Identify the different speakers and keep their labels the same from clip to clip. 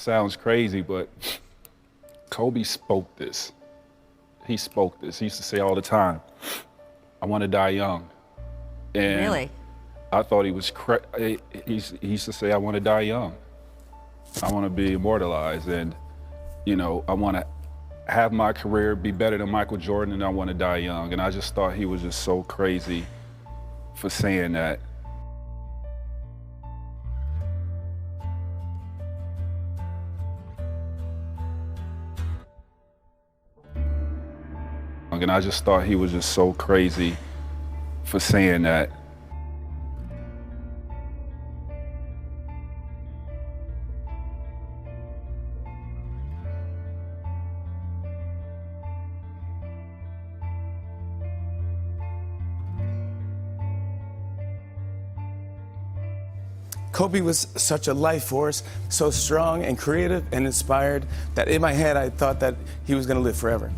Speaker 1: Sounds crazy, but Kobe spoke this. He spoke this. He used to say all the time, I want to die young. And
Speaker 2: Really?
Speaker 1: I thought he was he used to say, I want to die young. I want to be immortalized. And, you know, I want to have my career be better than Michael Jordan, and I want to die young. And I just thought he was just so crazy for saying that. And I just thought he was just so crazy for saying that.
Speaker 3: Kobe was such a life force, so strong and creative and inspired that in my head I thought that he was going to live forever.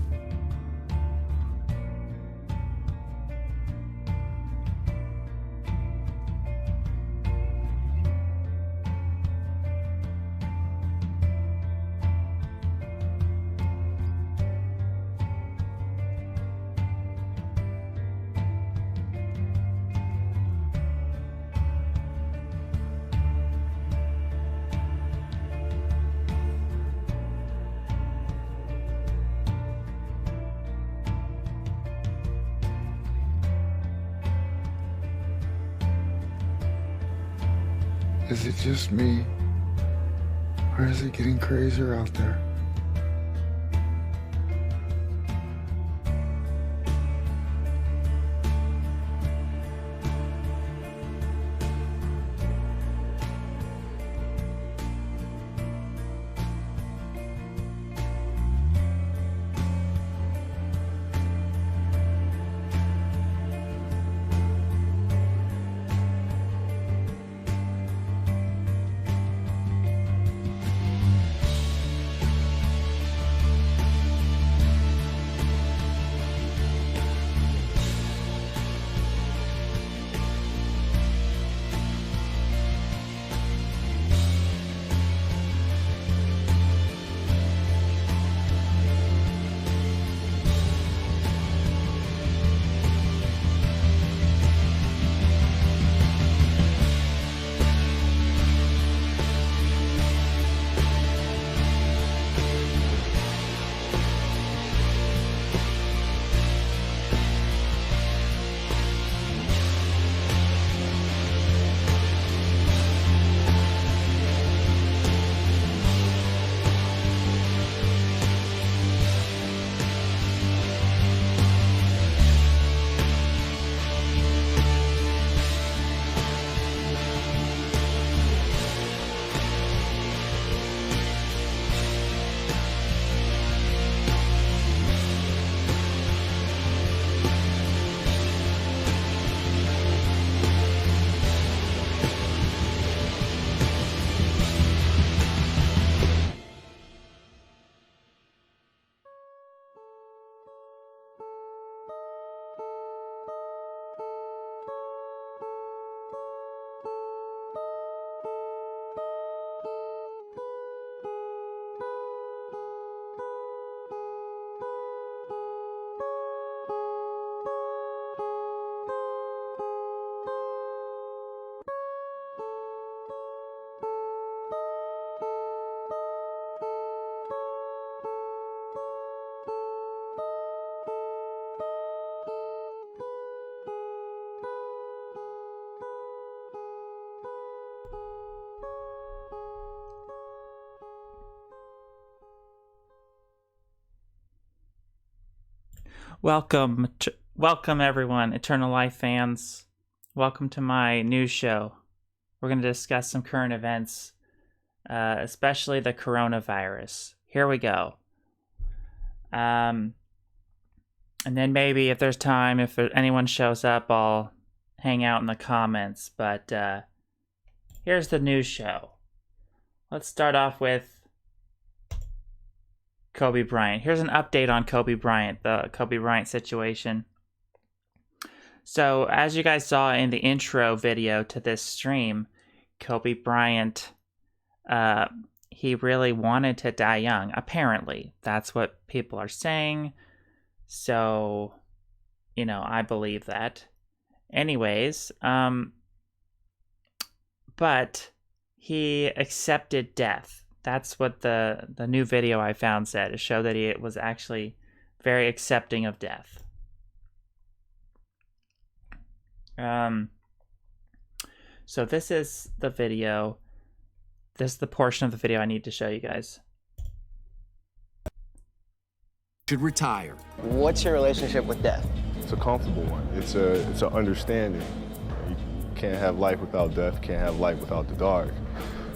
Speaker 4: Is it just me? Or is it getting crazier out there?
Speaker 5: Welcome everyone, Eternal Life fans. Welcome to my news show. We're going to discuss some current events, especially the coronavirus. Here we go. And then maybe if there's time, if anyone shows up, I'll hang out in the comments. But here's the news show. Let's start off with Kobe Bryant. Here's an update on Kobe Bryant, the Kobe Bryant situation. So, as you guys saw in the intro video to this stream, Kobe Bryant, he really wanted to die young. Apparently, that's what people are saying. So, I believe that. Anyways, but he accepted death. That's what the new video I found said. It showed that he was actually very accepting of death. So this is the video. This is the portion of the video I need to show you guys.
Speaker 2: Should retire.
Speaker 6: What's your relationship with death?
Speaker 7: It's a comfortable one. It's an understanding. You can't have life without death. Can't have life without the dark,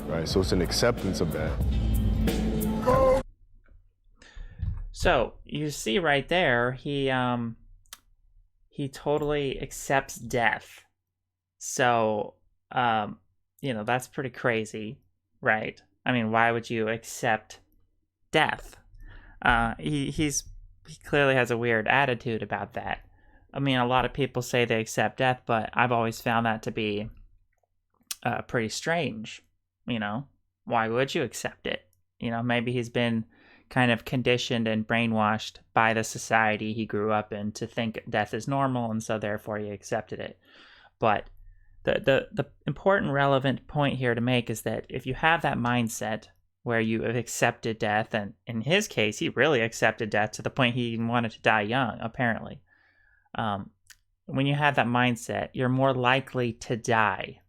Speaker 7: right? So it's an acceptance of that.
Speaker 5: So you see right there, he totally accepts death. So that's pretty crazy, right? I mean, why would you accept death? He clearly has a weird attitude about that. I mean, a lot of people say they accept death, but I've always found that to be pretty strange. Why would you accept it? Maybe he's been kind of conditioned and brainwashed by the society he grew up in to think death is normal, and so therefore he accepted it. But the important relevant point here to make is that if you have that mindset where you have accepted death, and in his case, he really accepted death to the point he even wanted to die young, apparently. When you have that mindset, you're more likely to die,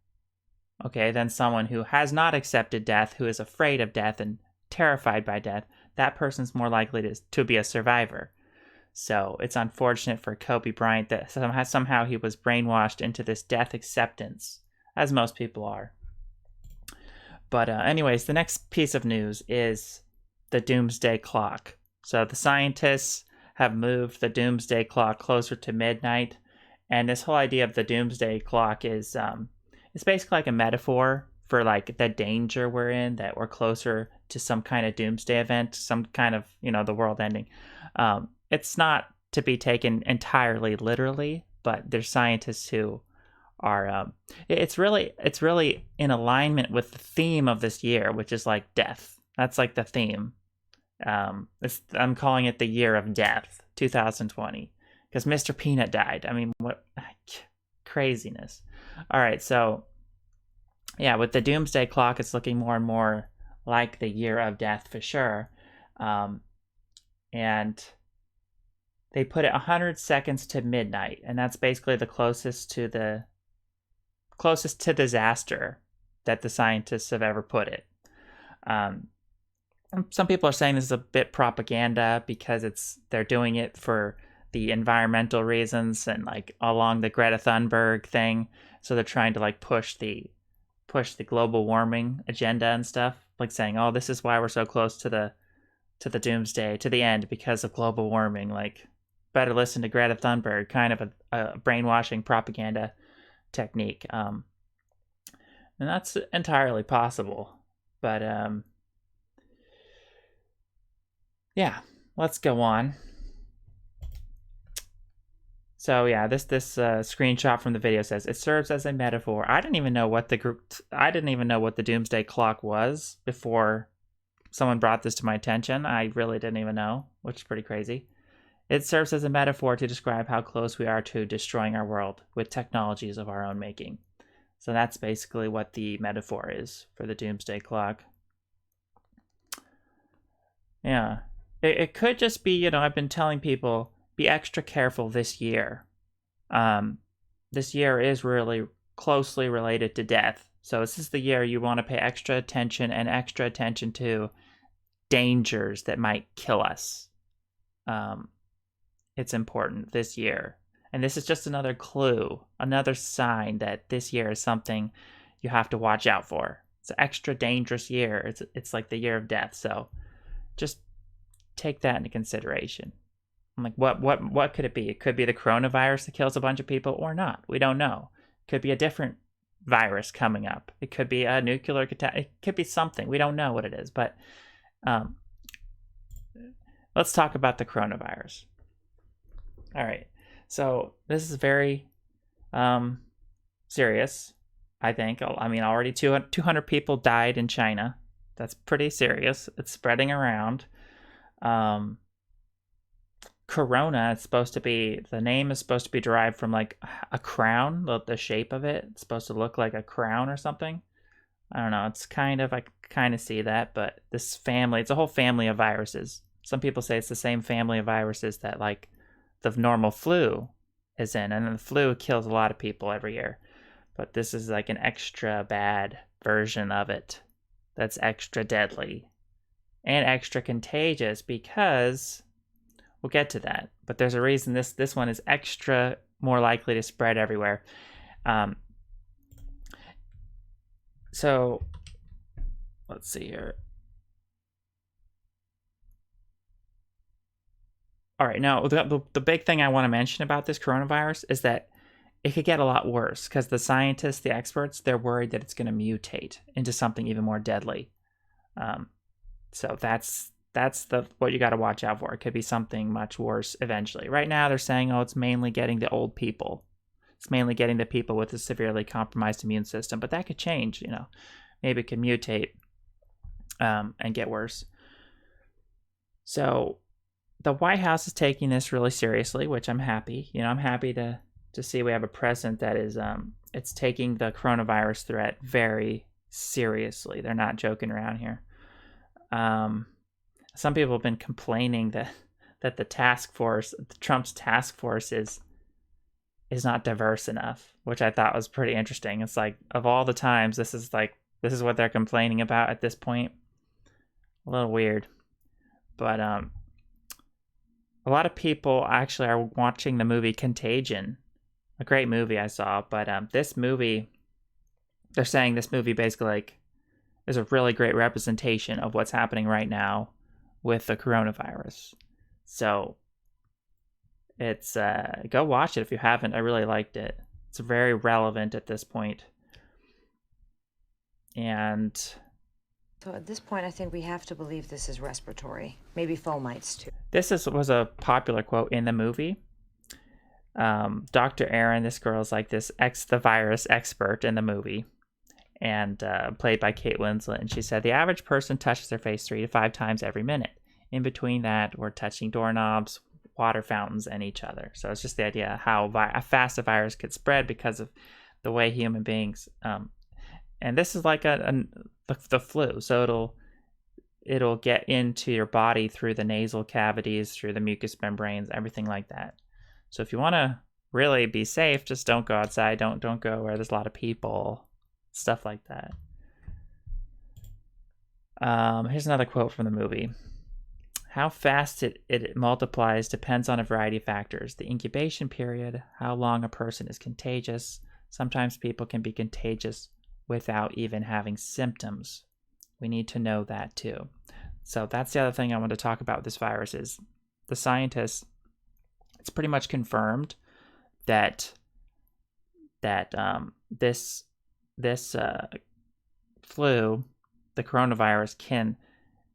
Speaker 5: okay, than someone who has not accepted death, who is afraid of death and terrified by death. That person's more likely to be a survivor. So it's unfortunate for Kobe Bryant that somehow he was brainwashed into this death acceptance, as most people are. But anyways, the next piece of news is the doomsday clock. So the scientists have moved the doomsday clock closer to midnight. And this whole idea of the doomsday clock is it's basically like a metaphor for like the danger we're in, that we're closer to some kind of doomsday event, some kind of, the world ending. It's not to be taken entirely literally, but there's scientists who are it's really in alignment with the theme of this year, which is like death. That's like the theme. I'm calling it the year of death, 2020, because Mr. Peanut died. I mean, what craziness. All right, so yeah, with the doomsday clock, it's looking more and more like the year of death for sure. And they put it 100 seconds to midnight, and that's basically the closest to disaster that the scientists have ever put it. Some people are saying this is a bit propaganda because they're doing it for the environmental reasons and like along the Greta Thunberg thing. So they're trying to like push the global warming agenda and stuff, like saying, oh, this is why we're so close to the doomsday, to the end, because of global warming. Like, better listen to Greta Thunberg, kind of a brainwashing propaganda technique. And that's entirely possible. But yeah, let's go on. So yeah, this screenshot from the video says it serves as a metaphor. I didn't even know what the doomsday clock was before someone brought this to my attention. I really didn't even know, which is pretty crazy. It serves as a metaphor to describe how close we are to destroying our world with technologies of our own making. So that's basically what the metaphor is for the doomsday clock. Yeah. It could just be, I've been telling people, be extra careful this year. This year is really closely related to death. So this is the year you want to pay extra attention to dangers that might kill us. It's important this year. And this is just another clue, another sign that this year is something you have to watch out for. It's an extra dangerous year. It's like the year of death. So just take that into consideration. I'm like, what could it be? It could be the coronavirus that kills a bunch of people or not. We don't know. It could be a different virus coming up. It could be a nuclear catastrophe. It could be something. We don't know what it is. But let's talk about the coronavirus. All right. So this is very serious, I think. I mean, already 200 people died in China That's pretty serious. It's spreading around. Corona, it's supposed to be, the name is supposed to be derived from like a crown, the shape of it. It's supposed to look like a crown or something. I don't know. It's kind of, I kind of see that, but this family, it's a whole family of viruses. Some people say it's the same family of viruses that like the normal flu is in, and the flu kills a lot of people every year. But this is like an extra bad version of it that's extra deadly and extra contagious, because we'll get to that. But there's a reason this one is extra more likely to spread everywhere. So let's see here. All right, now the big thing I want to mention about this coronavirus is that it could get a lot worse, because the scientists, the experts, they're worried that it's going to mutate into something even more deadly. So that's what you got to watch out for. It could be something much worse eventually. Right now they're saying, oh, it's mainly getting the old people. It's mainly getting the people with a severely compromised immune system, but that could change, you know. Maybe it could mutate and get worse. So the White House is taking this really seriously, which I'm happy. You know, I'm happy to see we have a president that is it's taking the coronavirus threat very seriously. They're not joking around here. Some people have been complaining that the task force, Trump's task force, is not diverse enough, which I thought was pretty interesting. It's like, of all the times, this is what they're complaining about at this point. A little weird, but a lot of people actually are watching the movie Contagion, a great movie I saw. But this movie, they're saying this movie basically like is a really great representation of what's happening right now with the coronavirus. So it's go watch it if you haven't. I really liked it. It's very relevant at this point. And
Speaker 8: so at this point, I think we have to believe this is respiratory, maybe fomites too.
Speaker 5: this was a popular quote in the movie. Dr. Erin, this girl is like the virus expert in the movie, and played by Kate Winslet. And she said, the average person touches their face 3 to 5 times every minute. In between that, we're touching doorknobs, water fountains, and each other. So it's just the idea how fast a virus could spread because of the way human beings, and this is like the flu. So it'll get into your body through the nasal cavities, through the mucous membranes, everything like that. So if you want to really be safe, just don't go outside. Don't go where there's a lot of people, stuff like that. Here's another quote from the movie. How fast it multiplies depends on a variety of factors. The incubation period, how long a person is contagious. Sometimes people can be contagious without even having symptoms. We need to know that too. So that's the other thing I want to talk about with this virus is the scientists, it's pretty much confirmed that this flu, the coronavirus, can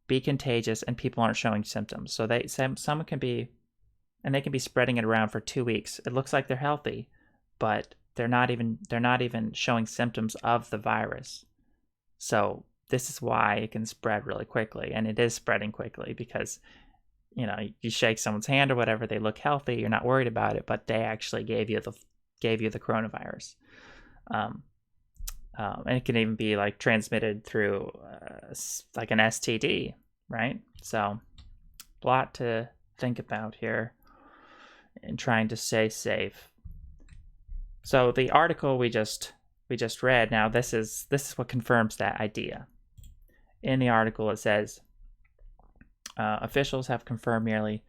Speaker 5: be contagious and people aren't showing symptoms. So some can be, and they can be spreading it around for 2 weeks. It looks like they're healthy, but they're not even showing symptoms of the virus. So this is why it can spread really quickly, and it is spreading quickly because, you know, you shake someone's hand or whatever, they look healthy, you're not worried about it, but they actually gave you the coronavirus. And it can even be like transmitted through like an STD, right? So a lot to think about here in trying to stay safe. So the article we just read, now this is what confirms that idea. In the article it says, officials have confirmed nearly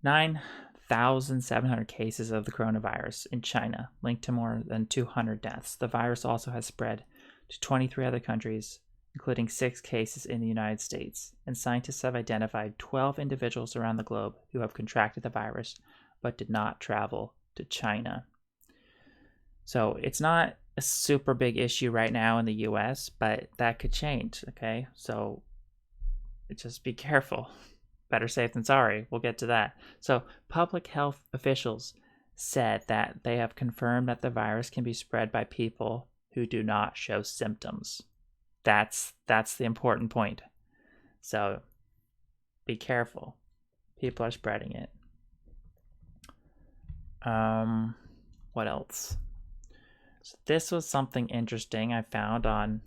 Speaker 5: 9,700 cases of the coronavirus in China, linked to more than 200 deaths. The virus also has spread to 23 other countries, including 6 cases in the United States. And scientists have identified 12 individuals around the globe who have contracted the virus but did not travel to China. So it's not a super big issue right now in the US, but that could change, okay? So just be careful. Better safe than sorry. We'll get to that. So public health officials said that they have confirmed that the virus can be spread by people who do not show symptoms. That's the important point. So be careful. People are spreading it. What else? So this was something interesting I found on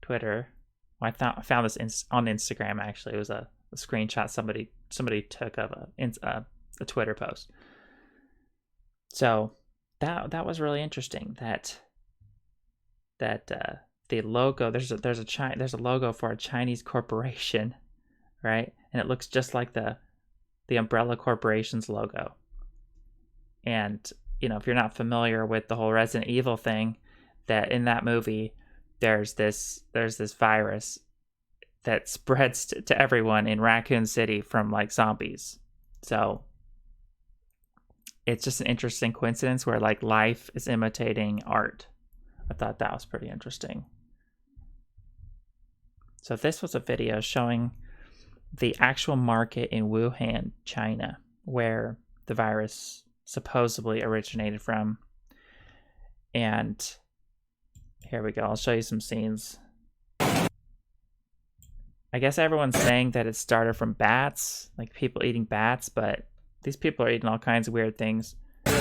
Speaker 5: Twitter. I found this on Instagram, actually. It was a screenshot somebody took of a Twitter post. So that was really interesting. That the logo, there's a logo for a Chinese corporation, right? And it looks just like the Umbrella Corporation's logo. And if you're not familiar with the whole Resident Evil thing, that in that movie there's this virus that spreads to everyone in Raccoon City from like zombies. So it's just an interesting coincidence where like life is imitating art. I thought that was pretty interesting. So this was a video showing the actual market in Wuhan, China, where the virus supposedly originated from. And here we go. I'll show you some scenes. I guess everyone's saying that it started from bats, like people eating bats, but these people are eating all kinds of weird things. Look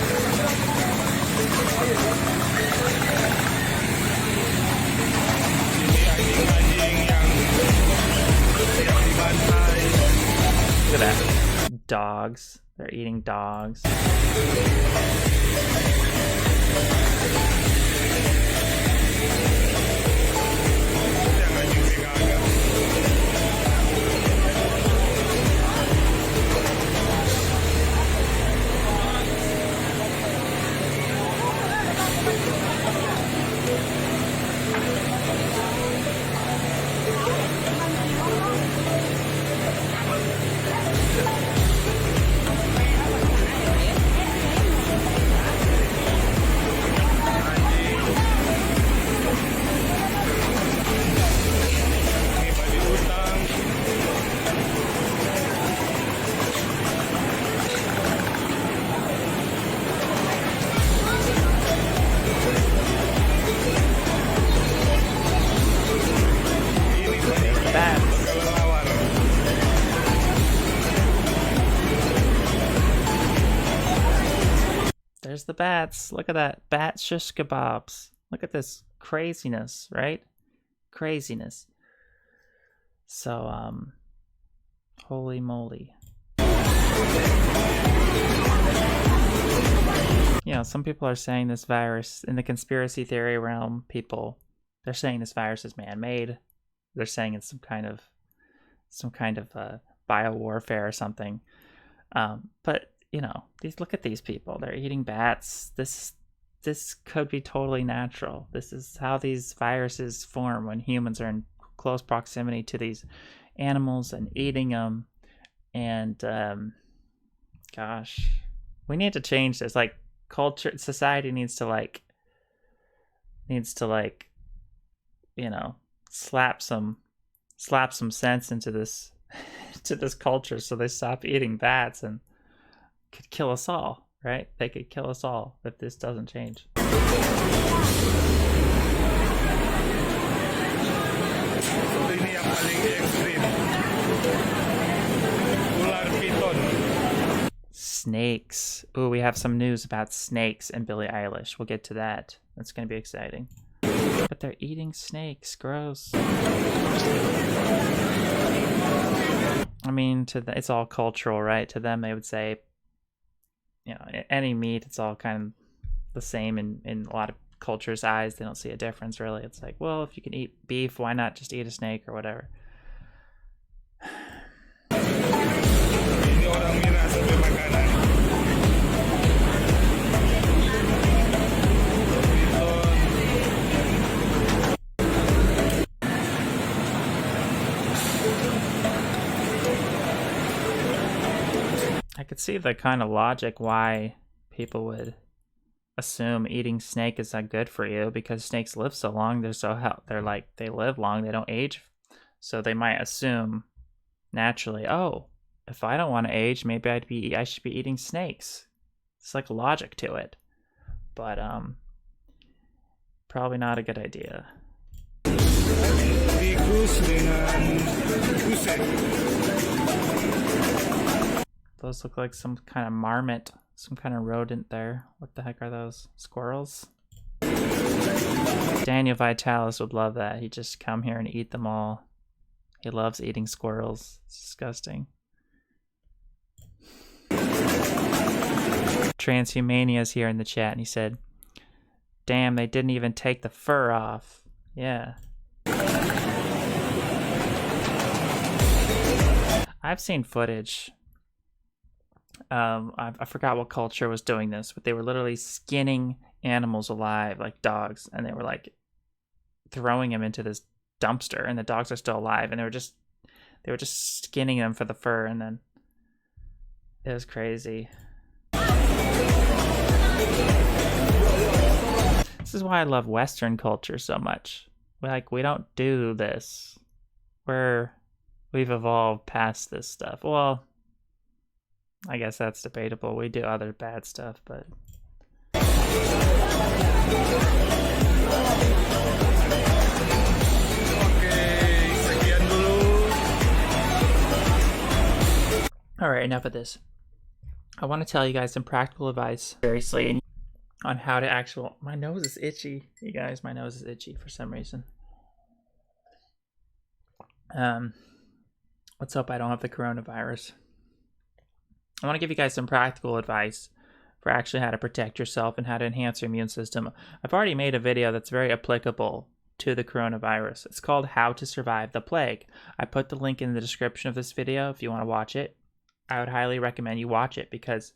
Speaker 5: at that. Dogs. They're eating dogs. There's the bats. Look at that. Bat shish kebabs. Look at this craziness, right? Craziness. So, holy moly. Some people are saying this virus, in the conspiracy theory realm, they're saying this virus is man-made. They're saying it's some kind of biowarfare or something. But look at these people. They're eating bats. This could be totally natural. This is how these viruses form when humans are in close proximity to these animals and eating them. And gosh, we need to change this. Like culture, society needs to slap some sense into this to this culture, so they stop eating bats and could kill us all, right? They could kill us all if this doesn't change. Snakes. Ooh, we have some news about snakes and Billie Eilish. We'll get to that. That's going to be exciting. But they're eating snakes. Gross. I mean, it's all cultural, right? To them, they would say, any meat, it's all kind of the same in a lot of cultures' eyes. They don't see a difference, really. It's like, well, if you can eat beef, why not just eat a snake or whatever? I could see the kind of logic why people would assume eating snake is not good for you, because snakes live so long. They live long, they don't age. So they might assume naturally, oh, if I don't want to age, maybe I should be eating snakes. It's like logic to it. But probably not a good idea. Those look like some kind of marmot, some kind of rodent there. What the heck are those? Squirrels? Daniel Vitalis would love that. He'd just come here and eat them all. He loves eating squirrels. It's disgusting. Transhumania's here in the chat, and he said, damn, they didn't even take the fur off. Yeah. I've seen footage. I forgot what culture was doing this, but they were literally skinning animals alive, like dogs, and they were like throwing them into this dumpster, and the dogs are still alive, and they were just skinning them for the fur, and then it was crazy. This is why I love Western culture so much. We don't do this. We've evolved past this stuff. Well, I guess that's debatable. We do other bad stuff, but all right, enough of this. I want to tell you guys some practical advice, seriously, on how to my nose is itchy, you guys. My nose is itchy for some reason. Let's hope I don't have the coronavirus. I want to give you guys some practical advice for actually how to protect yourself and how to enhance your immune system. I've already made a video that's very applicable to the coronavirus. It's called How to Survive the Plague. I put the link in the description of this video if you want to watch it. I would highly recommend you watch it because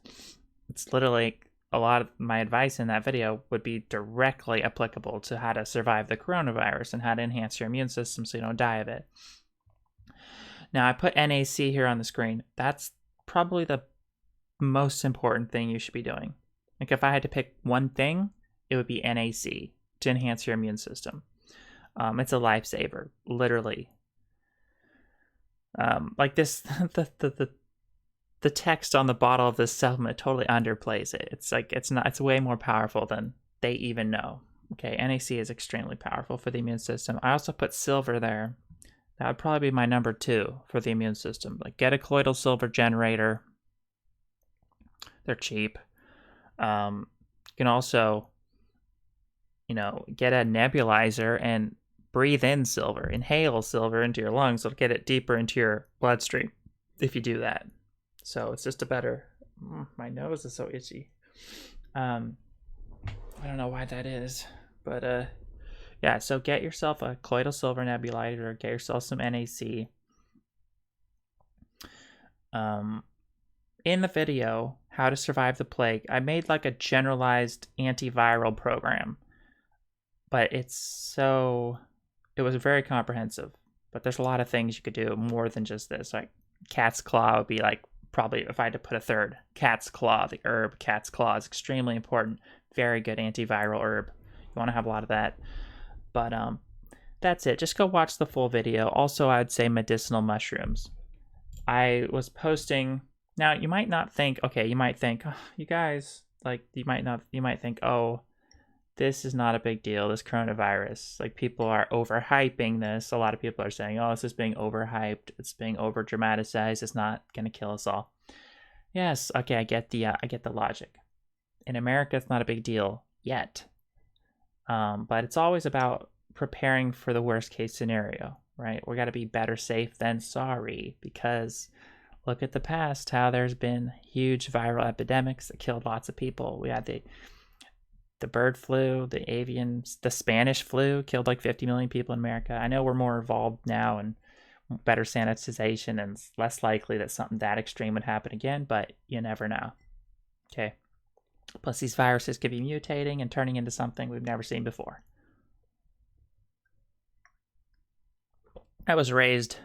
Speaker 5: it's literally a lot of my advice in that video would be directly applicable to how to survive the coronavirus and how to enhance your immune system so you don't die of it. Now, I put NAC here on the screen. That's probably the most important thing you should be doing. Like if I had to pick one thing, it would be NAC to enhance your immune system. It's a lifesaver, literally. Like this, the text on the bottle of this supplement totally underplays it. It's like it's way more powerful than they even know. Okay, NAC is extremely powerful for the immune system. I also put silver there. That would probably be my number 2 for the immune system. Like get a colloidal silver generator. They're cheap. You can also, get a nebulizer and breathe in silver, inhale silver into your lungs. It'll get it deeper into your bloodstream if you do that. So it's just a better. My nose is so itchy. I don't know why that is, but yeah. So get yourself a colloidal silver nebulizer. Get yourself some NAC. In the video, How to Survive the Plague, I made like a generalized antiviral program, but it was very comprehensive. But there's a lot of things you could do more than just this. Like cat's claw would be like probably if I had to put a third. Cat's claw, the herb cat's claw is extremely important. Very good antiviral herb. You want to have a lot of that. But that's it. Just go watch the full video. Also, I would say medicinal mushrooms. I was posting. Now, you might not think, okay, you might think, oh, you guys, like, you might think, oh, this is not a big deal, this coronavirus. Like, people are overhyping this. A lot of people are saying, oh, this is being overhyped. It's being over-dramatized. It's not going to kill us all. Yes, okay, I get the logic. In America, it's not a big deal yet. But it's always about preparing for the worst-case scenario, right? We got to be better safe than sorry because look at the past, how there's been huge viral epidemics that killed lots of people. We had the bird flu, the Spanish flu killed like 50 million people in America. I know we're more evolved now and better sanitization and it's less likely that something that extreme would happen again, but you never know. Okay. Plus these viruses could be mutating and turning into something we've never seen before. I was raised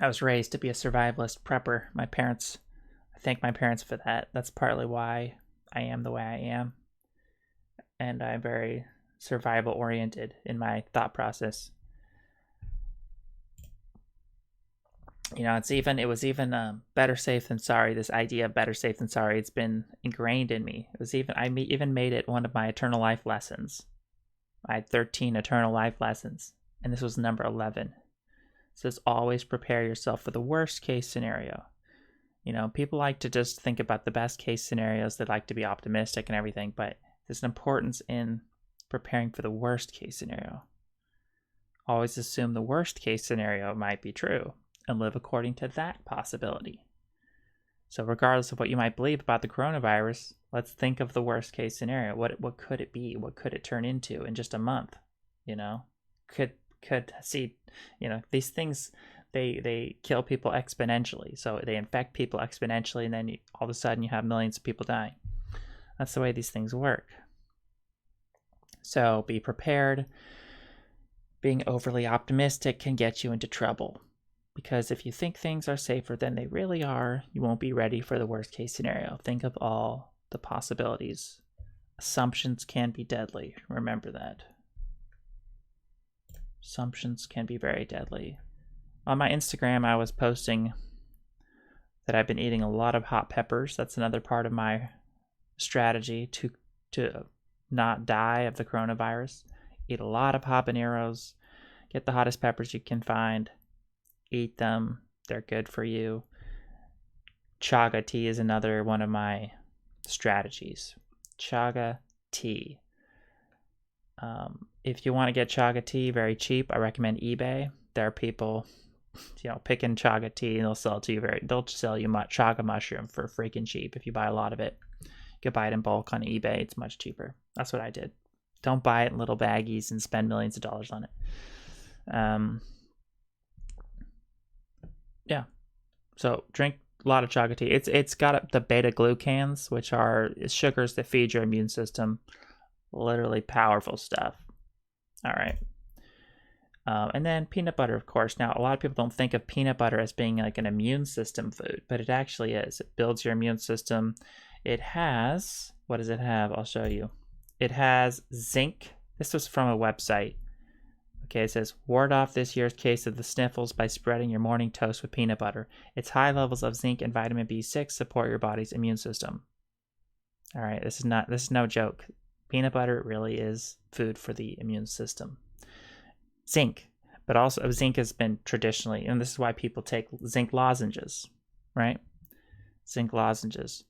Speaker 5: to be a survivalist prepper. I thank my parents for that. That's partly why I am the way I am. And I'm very survival oriented in my thought process. It was even better safe than sorry. This idea of better safe than sorry, it's been ingrained in me. I even made it one of my eternal life lessons. I had 13 eternal life lessons and this was number 11. It says always prepare yourself for the worst case scenario. You know, people like to just think about the best case scenarios. They like to be optimistic and everything, but there's an importance in preparing for the worst case scenario. Always assume the worst case scenario might be true and live according to that possibility. So regardless of what you might believe about the coronavirus, let's think of the worst case scenario. What could it be? What could it turn into in just a month? You know, could see, you know, these things, they kill people exponentially. So they infect people exponentially, and then all of a sudden you have millions of people dying. That's the way these things work. So be prepared. Being overly optimistic can get you into trouble, because if you think things are safer than they really are, you won't be ready for the worst case scenario. Think of all the possibilities. Assumptions can be deadly. Remember that. Assumptions can be very deadly. On my Instagram, I was posting that I've been eating a lot of hot peppers. That's another part of my strategy to not die of the coronavirus. Eat a lot of habaneros. Get the hottest peppers you can find. Eat them. They're good for you. Chaga tea is another one of my strategies. Chaga tea. If you want to get chaga tea very cheap, I recommend eBay. There are people, you know, picking chaga tea, and they'll sell it to you they'll sell you chaga mushroom for freaking cheap if you buy a lot of it. You can buy it in bulk on eBay. It's much cheaper. That's what I did. Don't buy it in little baggies and spend millions of dollars on it. Yeah. So drink a lot of chaga tea. It's got the beta glucans, which are sugars that feed your immune system. Literally powerful stuff. All right. And then peanut butter, of course. Now, a lot of people don't think of peanut butter as being like an immune system food, but it actually is. It builds your immune system. It has, what does it have? I'll show you. It has zinc. This was from a website. Okay, it says, ward off this year's case of the sniffles by spreading your morning toast with peanut butter. Its high levels of zinc and vitamin B6 support your body's immune system. All right, this is no joke. Peanut butter really is food for the immune system. Zinc, but also zinc has been traditionally, and this is why people take zinc lozenges, right? Zinc lozenges.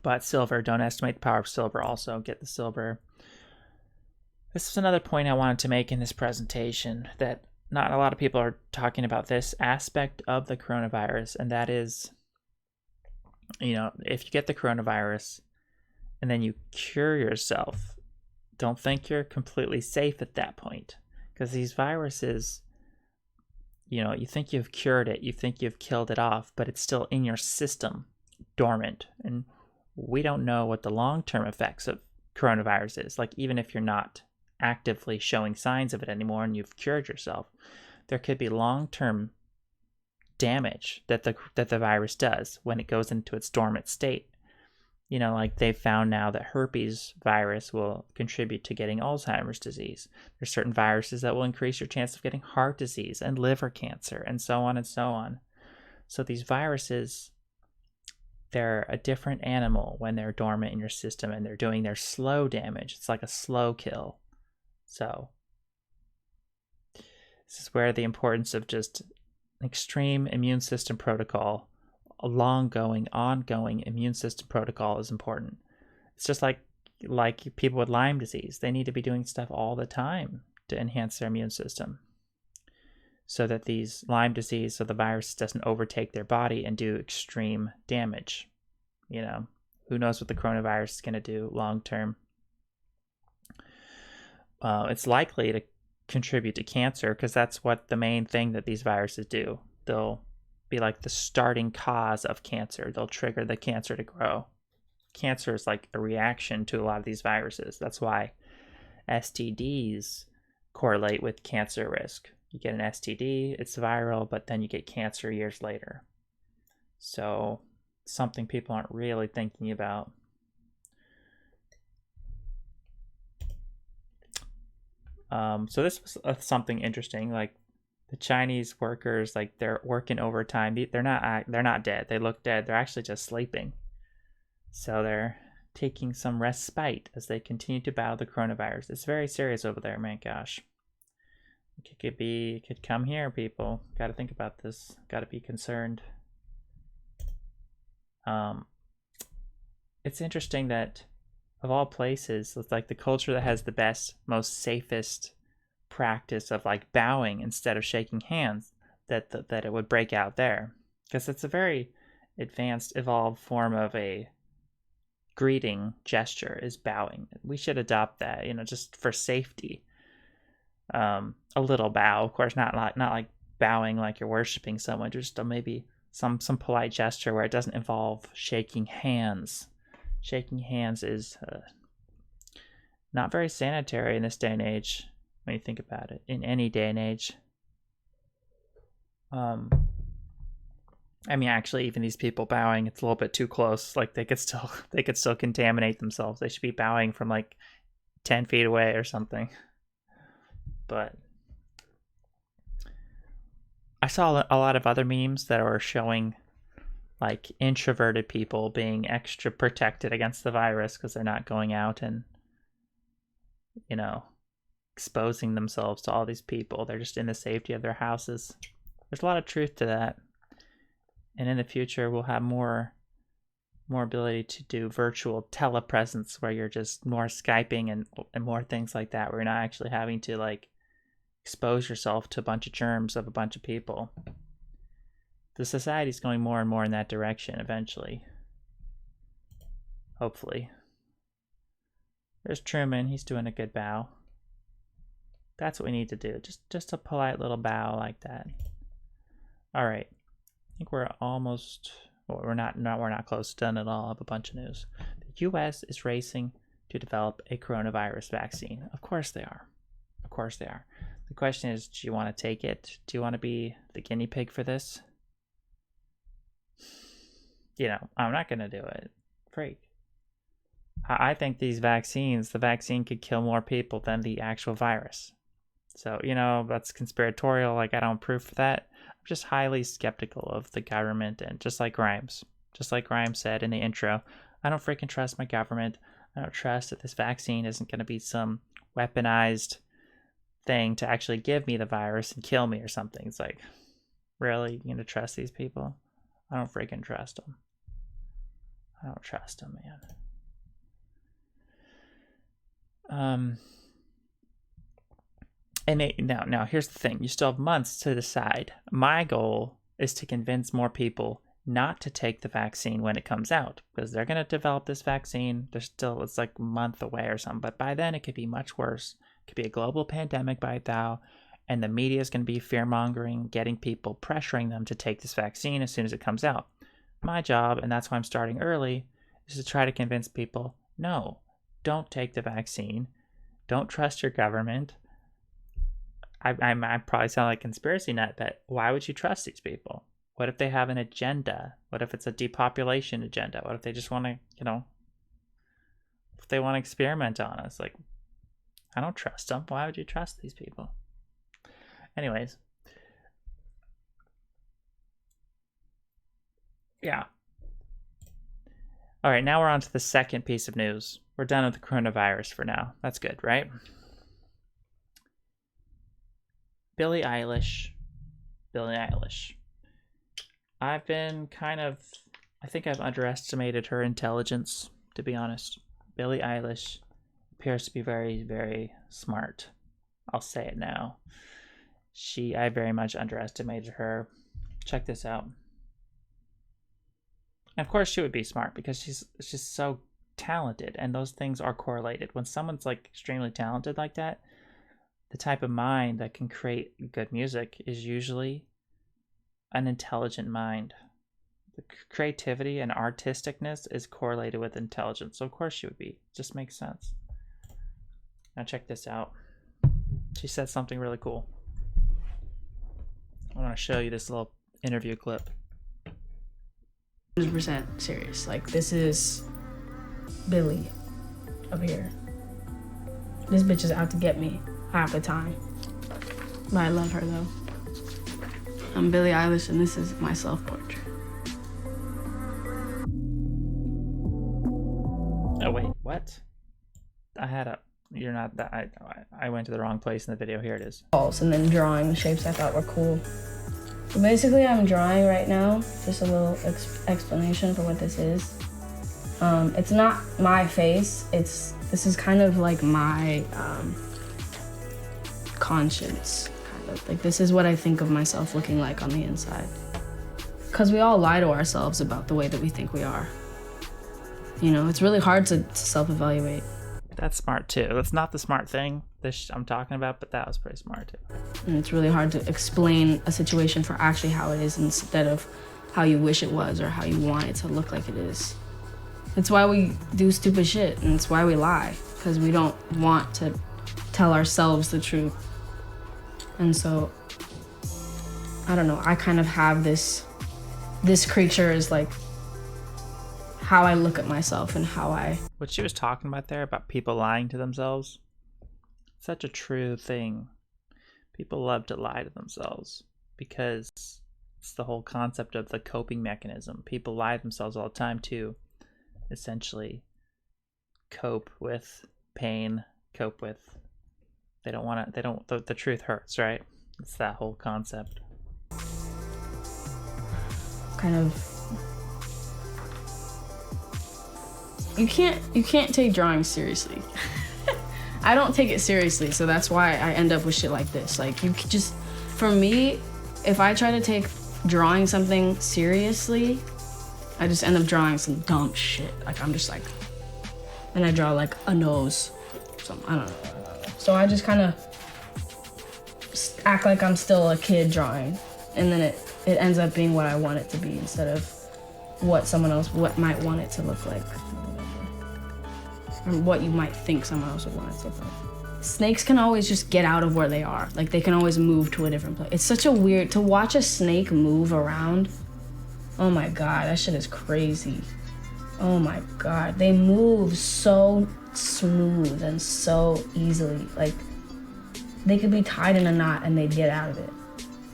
Speaker 5: But silver, don't estimate the power of silver. Also get the silver. This is another point I wanted to make in this presentation, that not a lot of people are talking about this aspect of the coronavirus, and that is, you know, if you get the coronavirus and then you cure yourself, don't think you're completely safe at that point, because these viruses, you know, you think you've cured it, you think you've killed it off, but it's still in your system, dormant. And we don't know what the long-term effects of coronavirus is. Like, even if you're not actively showing signs of it anymore and you've cured yourself, there could be long-term damage that the virus does when it goes into its dormant state. You know, like they've found now that herpes virus will contribute to getting Alzheimer's disease. There's certain viruses that will increase your chance of getting heart disease and liver cancer, and so on and so on. So these viruses, they're a different animal when they're dormant in your system, and they're doing their slow damage. It's like a slow kill. So this is where the importance of just extreme immune system protocol, a long-going, ongoing immune system protocol is important. It's just like people with Lyme disease. They need to be doing stuff all the time to enhance their immune system, so that these Lyme disease, so the virus doesn't overtake their body and do extreme damage. You know, who knows what the coronavirus is going to do long term. It's likely to contribute to cancer, because that's what the main thing that these viruses do. They'll be like the starting cause of cancer. They'll trigger the cancer to grow. Cancer is like a reaction to a lot of these viruses. That's why STDs correlate with cancer risk. You get an STD, it's viral, but then you get cancer years later. So something people aren't really thinking about. So this was something interesting. Like, the Chinese workers, like, they're working overtime. They're not dead. They look dead. They're actually just sleeping. So they're taking some respite as they continue to battle the coronavirus. It's very serious over there, man. Gosh. It could come here, people. Got to think about this. Got to be concerned. It's interesting that of all places, it's like the culture that has the best, most safest practice of like bowing instead of shaking hands, that it would break out there, because it's a very advanced, evolved form of a greeting gesture is bowing. We should adopt that, just for safety. A little bow, of course, not like bowing like you're worshiping someone, just maybe some polite gesture where it doesn't involve shaking hands. Shaking hands is not very sanitary in this day and age, when you think about it, in any day and age. I mean, actually, even these people bowing, it's a little bit too close. Like they could still contaminate themselves. They should be bowing from like 10 feet away or something. But I saw a lot of other memes that are showing like introverted people being extra protected against the virus because they're not going out and, exposing themselves to all these people. They're just in the safety of their houses. There's a lot of truth to that. And in the future, we'll have more ability to do virtual telepresence, where you're just more Skyping and more things like that, where you're not actually having to like expose yourself to a bunch of germs of a bunch of people. The society's going more and more in that direction eventually. Hopefully. There's Truman. He's doing a good bow. That's what we need to do. Just a polite little bow like that. All right. I think we're almost... Well, we're not close to done at all. I have a bunch of news. The U.S. is racing to develop a coronavirus vaccine. Of course they are. Of course they are. The question is, do you want to take it? Do you want to be the guinea pig for this? I'm not going to do it. Freak. I think the vaccine could kill more people than the actual virus. So, that's conspiratorial. Like, I don't proof for that. I'm just highly skeptical of the government, and just like Grimes said in the intro, I don't freaking trust my government. I don't trust that this vaccine isn't going to be some weaponized thing to actually give me the virus and kill me or something. It's like, really? You going to trust these people? I don't freaking trust them. I don't trust them, man. And now here's the thing. You still have months to decide. My goal is to convince more people not to take the vaccine when it comes out, because they're going to develop this vaccine. It's like a month away or something. But by then it could be much worse. It could be a global pandemic by now. And the media is going to be fear-mongering, getting people, pressuring them to take this vaccine as soon as it comes out. My job, and that's why I'm starting early, is to try to convince people, no, don't take the vaccine. Don't trust your government. I probably sound like a conspiracy nut, but why would you trust these people? What if they have an agenda? What if it's a depopulation agenda? What if they just want to, if they want to experiment on us? Like, I don't trust them. Why would you trust these people? Anyways. Yeah. All right, now we're on to the second piece of news. We're done with the coronavirus for now. That's good, right? Billie Eilish. I think I've underestimated her intelligence, to be honest. Billie Eilish appears to be very, very smart. I'll say it now. I very much underestimated her. Check this out. And of course she would be smart, because she's just so talented, and those things are correlated. When someone's like extremely talented like that, the type of mind that can create good music is usually an intelligent mind. The creativity and artisticness is correlated with intelligence. So of course she would be. It just makes sense. Now check this out. She said something really cool. I want to show you this little interview clip.
Speaker 9: 100% serious. Like, this is Billie up here. This bitch is out to get me half the time. But I love her though. I'm Billie Eilish, and this is my self-portrait.
Speaker 5: Oh wait, what? I had a. You're not that. I went to the wrong place in the video. Here it is.
Speaker 9: And then drawing shapes I thought were cool. So basically, I'm drawing right now. Just a little explanation for what this is. It's not my face. This is kind of like my conscience. Kind of like this is what I think of myself looking like on the inside. Because we all lie to ourselves about the way that we think we are. You know, it's really hard to self-evaluate.
Speaker 5: That's smart too. That's not the smart thing I'm talking about, but that was pretty smart too.
Speaker 9: And it's really hard to explain a situation for actually how it is instead of how you wish it was or how you want it to look like it is. It's why we do stupid shit, and it's why we lie, because we don't want to tell ourselves the truth. And so, I don't know, I kind of have this creature is like how I look at myself and how I...
Speaker 5: What she was talking about there, about people lying to themselves, such a true thing. People love to lie to themselves because it's the whole concept of the coping mechanism. People lie to themselves all the time to essentially cope with pain, cope with... The truth hurts, right? It's that whole concept.
Speaker 9: Kind of... You can't take drawing seriously. I don't take it seriously, so that's why I end up with shit like this. Like, you could just, for me, if I try to take drawing something seriously, I just end up drawing some dumb shit. Like, I'm just like, and I draw like a nose, something, I don't know. So I just kind of act like I'm still a kid drawing, and then it ends up being what I want it to be instead of what someone else might want it to look like. Or what you might think someone else would want it to look like. Snakes can always just get out of where they are. Like, they can always move to a different place. It's such a weird, to watch a snake move around, oh my God, that shit is crazy. Oh my God, they move so smooth and so easily. Like, they could be tied in a knot and they'd get out of it.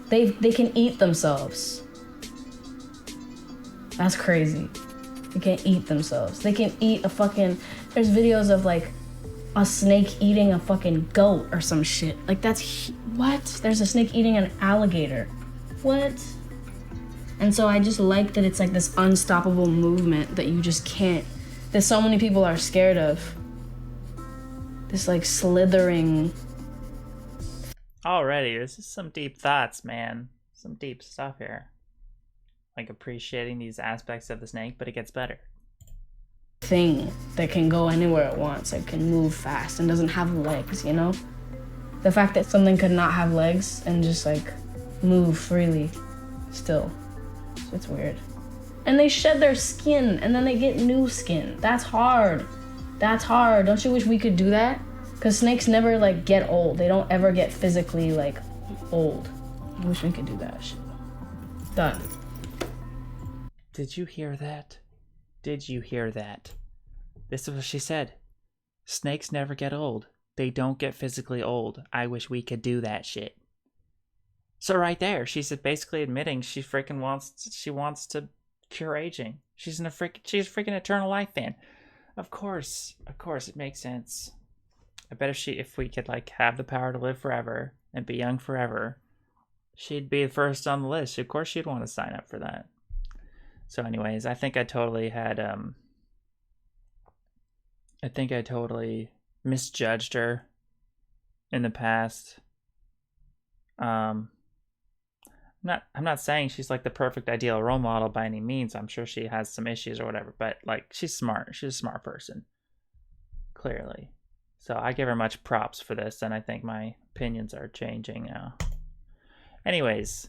Speaker 9: They can eat themselves. That's crazy. They can eat themselves. They can eat a fucking... There's videos of like a snake eating a fucking goat or some shit. Like, that's... What? There's a snake eating an alligator. What? And so I just like that it's like this unstoppable movement that you just can't... That so many people are scared of. This like slithering...
Speaker 5: Already, this is some deep thoughts, man. Some deep stuff here. Like appreciating these aspects of the snake, but it gets better.
Speaker 9: Thing that can go anywhere it wants, like can move fast and doesn't have legs, you know? The fact that something could not have legs and just like move freely still, it's weird. And they shed their skin and then they get new skin. That's hard. That's hard. Don't you wish we could do that? Because snakes never like get old. They don't ever get physically like old. I wish we could do that shit. Done.
Speaker 5: Did you hear that? Did you hear that? This is what she said. Snakes never get old. They don't get physically old. I wish we could do that shit. So right there, she's basically admitting she wants to cure aging. She's a freaking Eternal Life fan. Of course, it makes sense. I bet if we could like have the power to live forever and be young forever, she'd be the first on the list. Of course, she'd want to sign up for that. So anyways, I think I totally misjudged her in the past. I'm not saying she's like the perfect ideal role model by any means. I'm sure she has some issues or whatever, but like she's smart. She's a smart person. Clearly. So I give her much props for this, and I think my opinions are changing now. Anyways,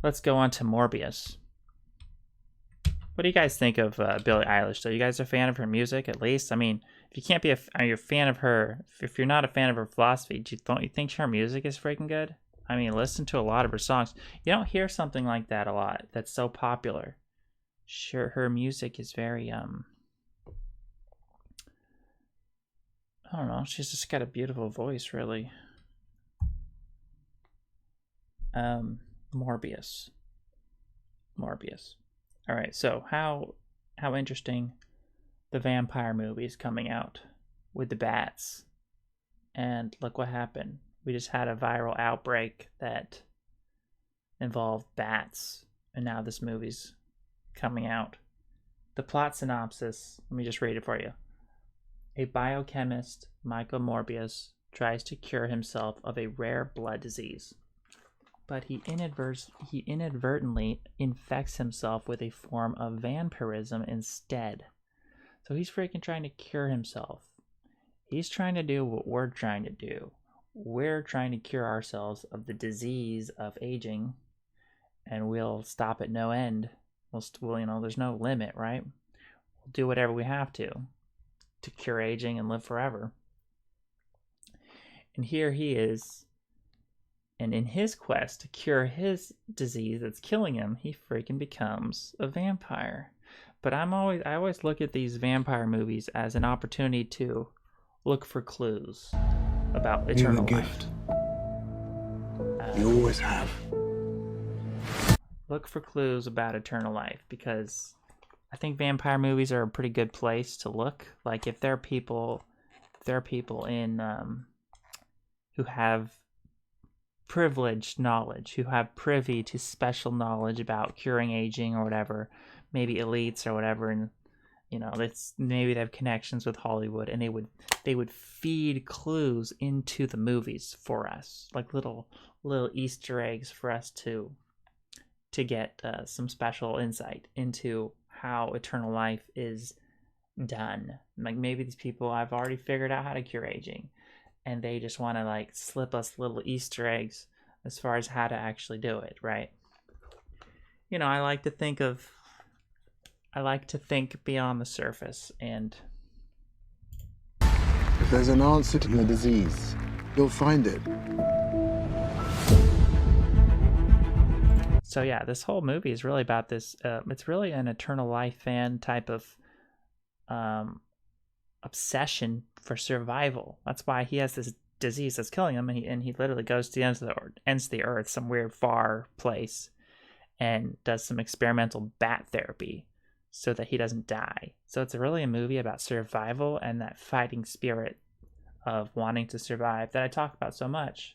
Speaker 5: let's go on to Morbius. What do you guys think of Billie Eilish? So you guys are a fan of her music, at least? I mean, if you can't be you're a fan of her, if you're not a fan of her philosophy, don't you think her music is freaking good? I mean, listen to a lot of her songs. You don't hear something like that a lot. That's so popular. Sure, her music is very I don't know. She's just got a beautiful voice, really. Morbius. All right. So how how interesting the vampire movies coming out with the bats. And look what happened. We just had a viral outbreak that involved bats, and now this movie's coming out. The plot synopsis, let me just read it for you. A biochemist, Michael Morbius, tries to cure himself of a rare blood disease, but he inadvertently infects himself with a form of vampirism instead. So he's freaking trying to cure himself. He's trying to do what we're trying to do. We're trying to cure ourselves of the disease of aging, and we'll stop at no end. We'll, you know, there's no limit, right? We'll do whatever we have to cure aging and live forever. And here he is, and in his quest to cure his disease that's killing him, he freaking becomes a vampire. But I always look at these vampire movies as an opportunity to look for clues about eternal life.
Speaker 4: You always have.
Speaker 5: Look for clues about eternal life, because I think vampire movies are a pretty good place to look. Like if there are people in who have privileged knowledge, who have privy to special knowledge about curing aging or whatever, maybe elites or whatever, and you know, maybe they have connections with Hollywood, and they would feed clues into the movies for us, like little Easter eggs for us to get some special insight into how eternal life is done. Like maybe these people have already figured out how to cure aging, and they just want to like slip us little Easter eggs as far as how to actually do it, right? You know, I like to think beyond the surface, and
Speaker 4: If there's an answer to the disease, you'll find it.
Speaker 5: so yeah, this whole movie is really about this. It's really an eternal life fan type of obsession for survival. That's why he has this disease that's killing him, and he literally goes to the ends of the earth, some weird far place, and does some experimental bat therapy so that he doesn't die. So it's really a movie about survival and that fighting spirit of wanting to survive that I talk about so much.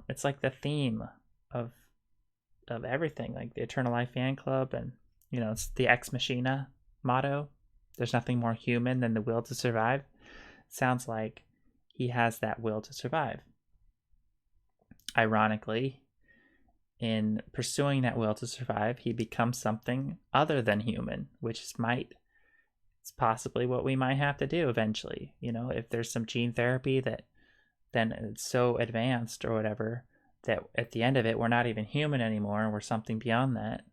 Speaker 5: It's like the theme of everything, like the Eternal Life Fan Club, and you know, it's the Ex Machina motto. There's nothing more human than the will to survive. Sounds like he has that will to survive. Ironically, in pursuing that will to survive, he becomes something other than human, which it's possibly what we might have to do eventually. You know, if there's some gene therapy that then it's so advanced or whatever that at the end of it we're not even human anymore and we're something beyond that.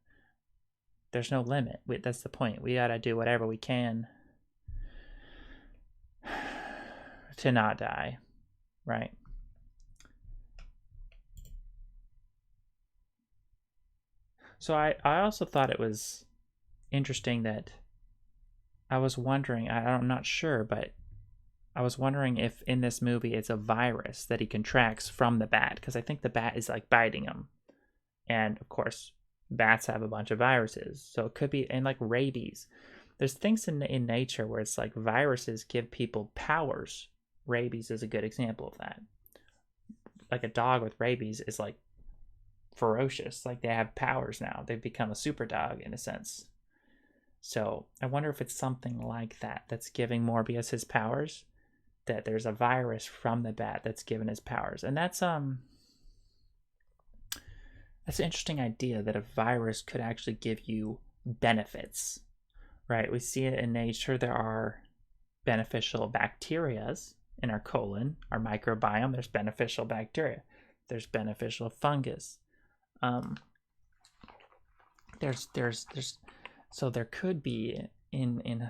Speaker 5: There's no limit. That's the point. We gotta do whatever we can to not die, right? So I also thought it was interesting that I was wondering, I'm not sure, but I was wondering if in this movie it's a virus that he contracts from the bat, because I think the bat is like biting him. And of course, bats have a bunch of viruses. So it could be, and like rabies. There's things in nature where it's like viruses give people powers. Rabies is a good example of that. Like a dog with rabies is like ferocious, like they have powers now. They've become a super dog in a sense. So I wonder if it's something like that that's giving Morbius his powers, that there's a virus from the bat that's given his powers. And that's an interesting idea, that a virus could actually give you benefits, right? We see it in nature. There are beneficial bacterias in our colon, our microbiome. There's beneficial bacteria. There's beneficial fungus. So there could be in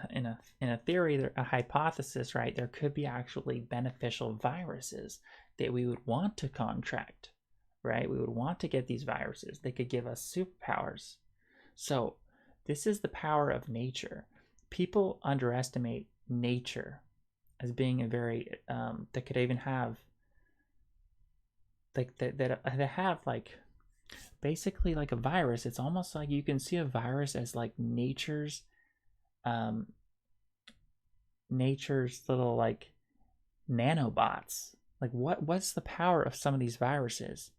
Speaker 5: a theory, a hypothesis, right? There could be actually beneficial viruses that we would want to contract, right? We would want to get these viruses. They could give us superpowers. So this is the power of nature. People underestimate nature as being a very that could even have like that have like basically like a virus. It's almost like you can see a virus as like nature's little like nanobots. Like what's the power of some of these viruses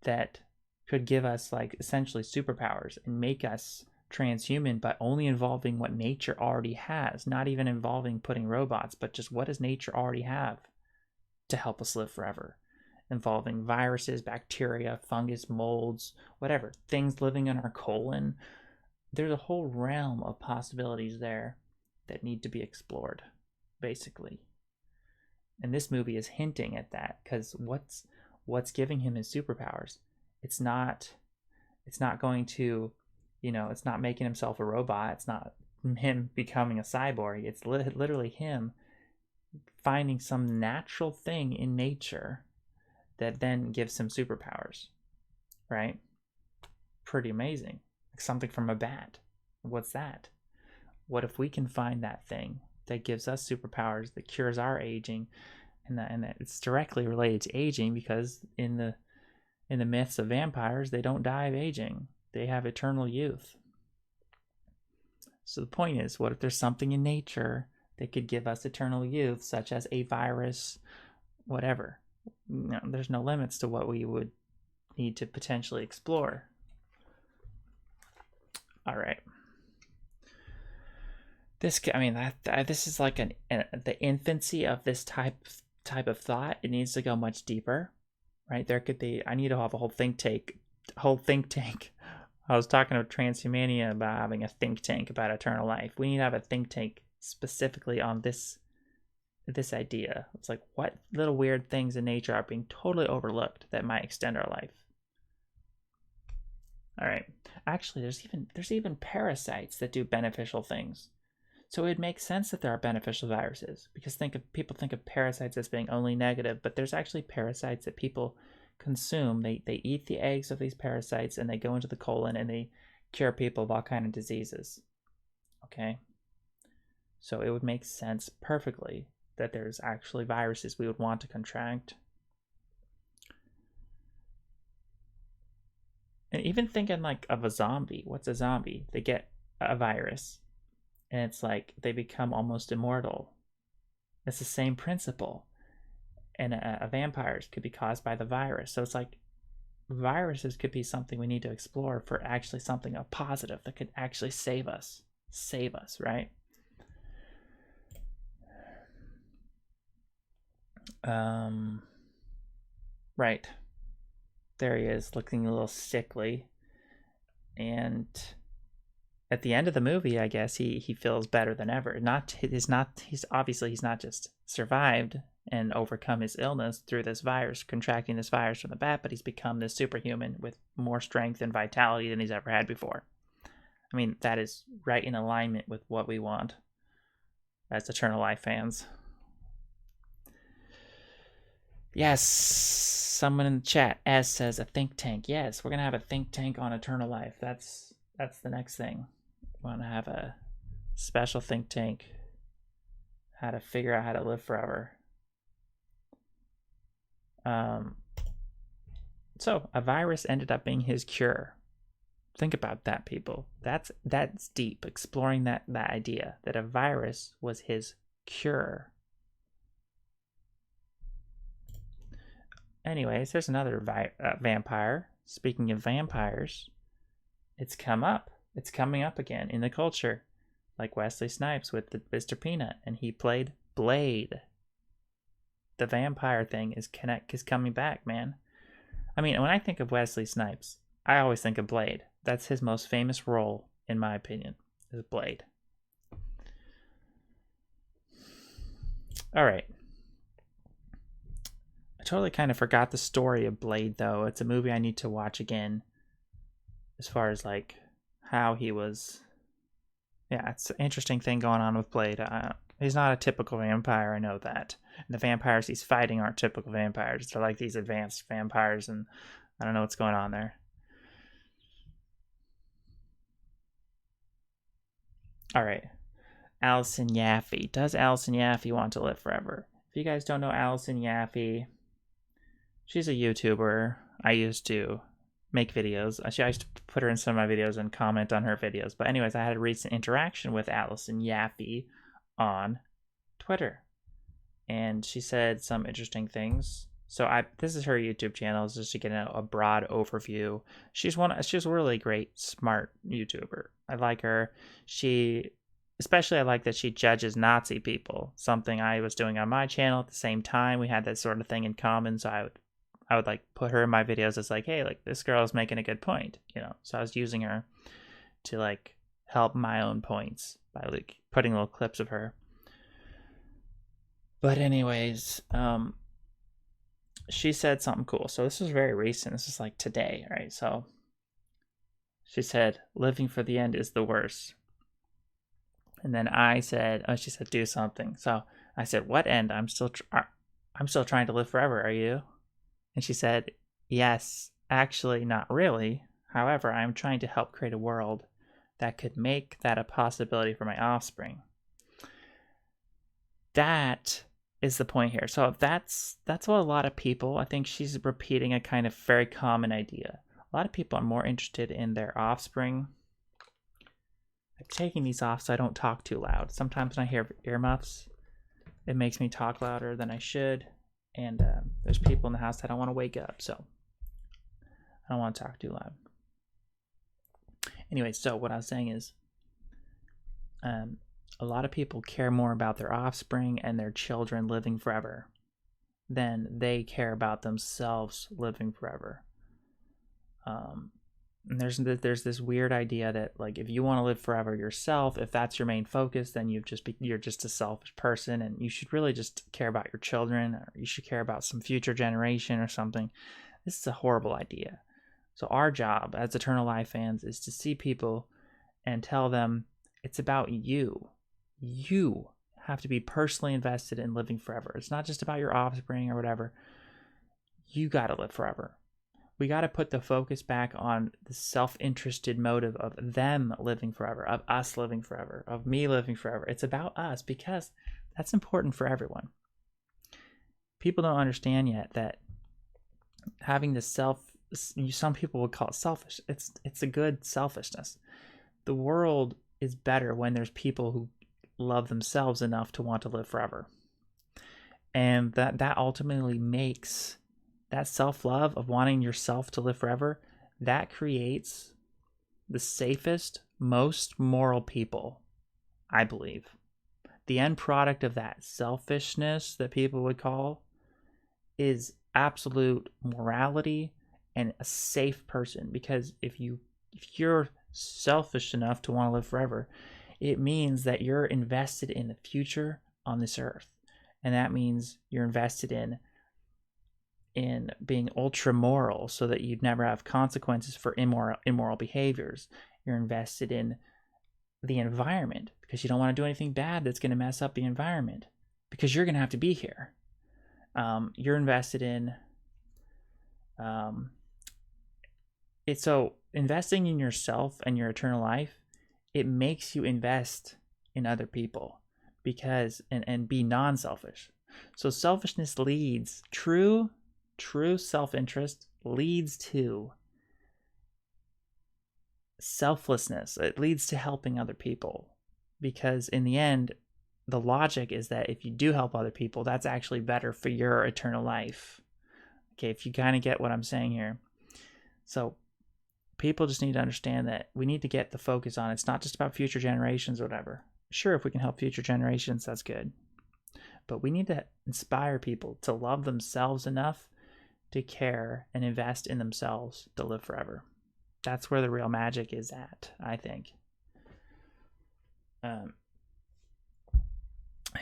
Speaker 5: that could give us like essentially superpowers and make us transhuman, but only involving what nature already has, not even involving putting robots, but just what does nature already have to help us live forever, involving viruses, bacteria, fungus, molds, whatever, things living in our colon. There's a whole realm of possibilities there that need to be explored, basically. And this movie is hinting at that, because what's giving him his superpowers? It's not going to, it's not making himself a robot. It's not him becoming a cyborg. It's literally him finding some natural thing in nature that then gives him superpowers, right? Pretty amazing. Like something from a bat. What's that? What if we can find that thing that gives us superpowers, that cures our aging, and that it's directly related to aging, because in the myths of vampires, they don't die of aging. They have eternal youth. So the point is, what if there's something in nature that could give us eternal youth, such as a virus, whatever? There's no limits to what we would need to potentially explore. All right. This is like the infancy of this type of thought. It needs to go much deeper, right? There could be. I need to have a whole think tank. I was talking to Transhumania about having a think tank about eternal life. We need to have a think tank specifically on this idea. It's like, what little weird things in nature are being totally overlooked that might extend our life? All right. Actually, there's even parasites that do beneficial things. So it makes sense that there are beneficial viruses, because people think of parasites as being only negative, but there's actually parasites that people consume. They eat the eggs of these parasites, and they go into the colon, and they cure people of all kinds of diseases. Okay? So it would make sense perfectly that there's actually viruses we would want to contract. And even thinking like of a zombie. What's a zombie? They get a virus, and it's like they become almost immortal. It's the same principle. And a vampires could be caused by the virus. So it's like viruses could be something we need to explore for actually something a positive that could actually save us, right? Right. There he is, looking a little sickly. And at the end of the movie, I guess he feels better than ever. He's not just survived and overcome his illness through this virus, contracting this virus from the bat, but he's become this superhuman with more strength and vitality than he's ever had before. I mean, that is right in alignment with what we want as Eternal Life fans. Yes, someone in the chat, as says, a think tank. Yes, we're going to have a think tank on Eternal Life. That's the next thing. We want to have a special think tank. How to figure out how to live forever. So a virus ended up being his cure. Think about that, people. That's deep. Exploring that idea that a virus was his cure. Anyways, there's another vampire. Speaking of vampires, it's coming up again in the culture, like Wesley Snipes with Mr. Peanut, and he played Blade. The vampire thing is coming back, man. I mean, when I think of Wesley Snipes, I always think of Blade. That's his most famous role, in my opinion, is Blade. All right. I totally kind of forgot the story of Blade, though. It's a movie I need to watch again, as far as like how he was. Yeah, it's an interesting thing going on with Blade. He's not a typical vampire, I know that. And the vampires he's fighting aren't typical vampires. They're like these advanced vampires, and I don't know what's going on there. All right. Allison Yaffe. Does Allison Yaffe want to live forever? If you guys don't know Allison Yaffe, she's a YouTuber. I used to. make videos. I used to put her in some of my videos and comment on her videos. But anyways, I had a recent interaction with Allison Yaffe on Twitter, and she said some interesting things. So this is her YouTube channel, just to get a broad overview. She's a really great, smart YouTuber. I like her. Especially I like that she judges Nazi people, something I was doing on my channel at the same time. We had that sort of thing in common, so I would like put her in my videos as like, hey, like this girl is making a good point, you know. So I was using her to like help my own points by like putting little clips of her. But anyways, she said something cool. So this is very recent. This is like today, right? So she said, living for the end is the worst. And then I said, she said, do something. So I said, what end? I'm still trying to live forever. Are you? And she said, yes, actually, not really. However, I'm trying to help create a world that could make that a possibility for my offspring. That is the point here. So that's what a lot of people, I think she's repeating a kind of very common idea. A lot of people are more interested in their offspring. I'm taking these off so I don't talk too loud. Sometimes when I hear earmuffs, it makes me talk louder than I should. And there's people in the house that don't want to wake up, so I don't want to talk too loud. Anyway, so what I was saying is a lot of people care more about their offspring and their children living forever than they care about themselves living forever. And there's this weird idea that like if you want to live forever yourself, if that's your main focus, then you're just a selfish person, and you should really just care about your children, or you should care about some future generation or something. This is a horrible idea. So our job as Eternal Life fans is to see people and tell them it's about you. You have to be personally invested in living forever. It's not just about your offspring or whatever. You got to live forever. We got to put the focus back on the self-interested motive of them living forever, of us living forever, of me living forever. It's about us because that's important for everyone. People don't understand yet that having this some people would call it selfish. It's a good selfishness. The world is better when there's people who love themselves enough to want to live forever. And that ultimately makes that self-love of wanting yourself to live forever, that creates the safest, most moral people, I believe. The end product of that selfishness that people would call is absolute morality and a safe person. Because if you're selfish enough to want to live forever, it means that you're invested in the future on this earth. And that means you're invested in being ultra moral so that you'd never have consequences for immoral behaviors. You're invested in the environment because you don't want to do anything bad that's going to mess up the environment because you're going to have to be here. You're invested in so investing in yourself and your eternal life, it makes you invest in other people because and be non-selfish. So selfishness leads true self-interest leads to selflessness. It leads to helping other people because in the end, the logic is that if you do help other people, that's actually better for your eternal life. Okay, if you kind of get what I'm saying here. So people just need to understand that we need to get the focus on it's not just about future generations or whatever. Sure, if we can help future generations, that's good. But we need to inspire people to love themselves enough to care and invest in themselves to live forever. That's where the real magic is at, I think.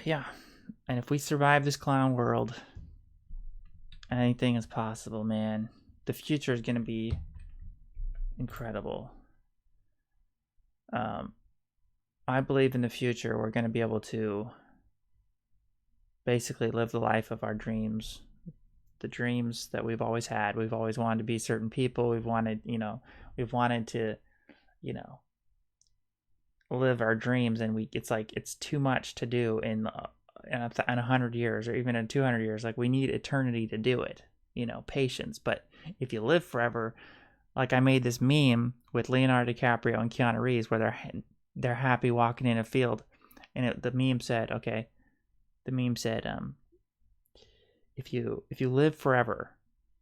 Speaker 5: Yeah. And if we survive this clown world, anything is possible, man. The future is going to be incredible. I believe in the future we're going to be able to basically live the life of our dreams. The dreams that we've always had. We've always wanted to be certain people. We've wanted to, live our dreams, and it's too much to do in 100 years or even in 200 years. Like we need eternity to do it, patience. But if you live forever, Like, I made this meme with Leonardo DiCaprio and Keanu Reeves where they're happy walking in a field, and the meme said, if you live forever,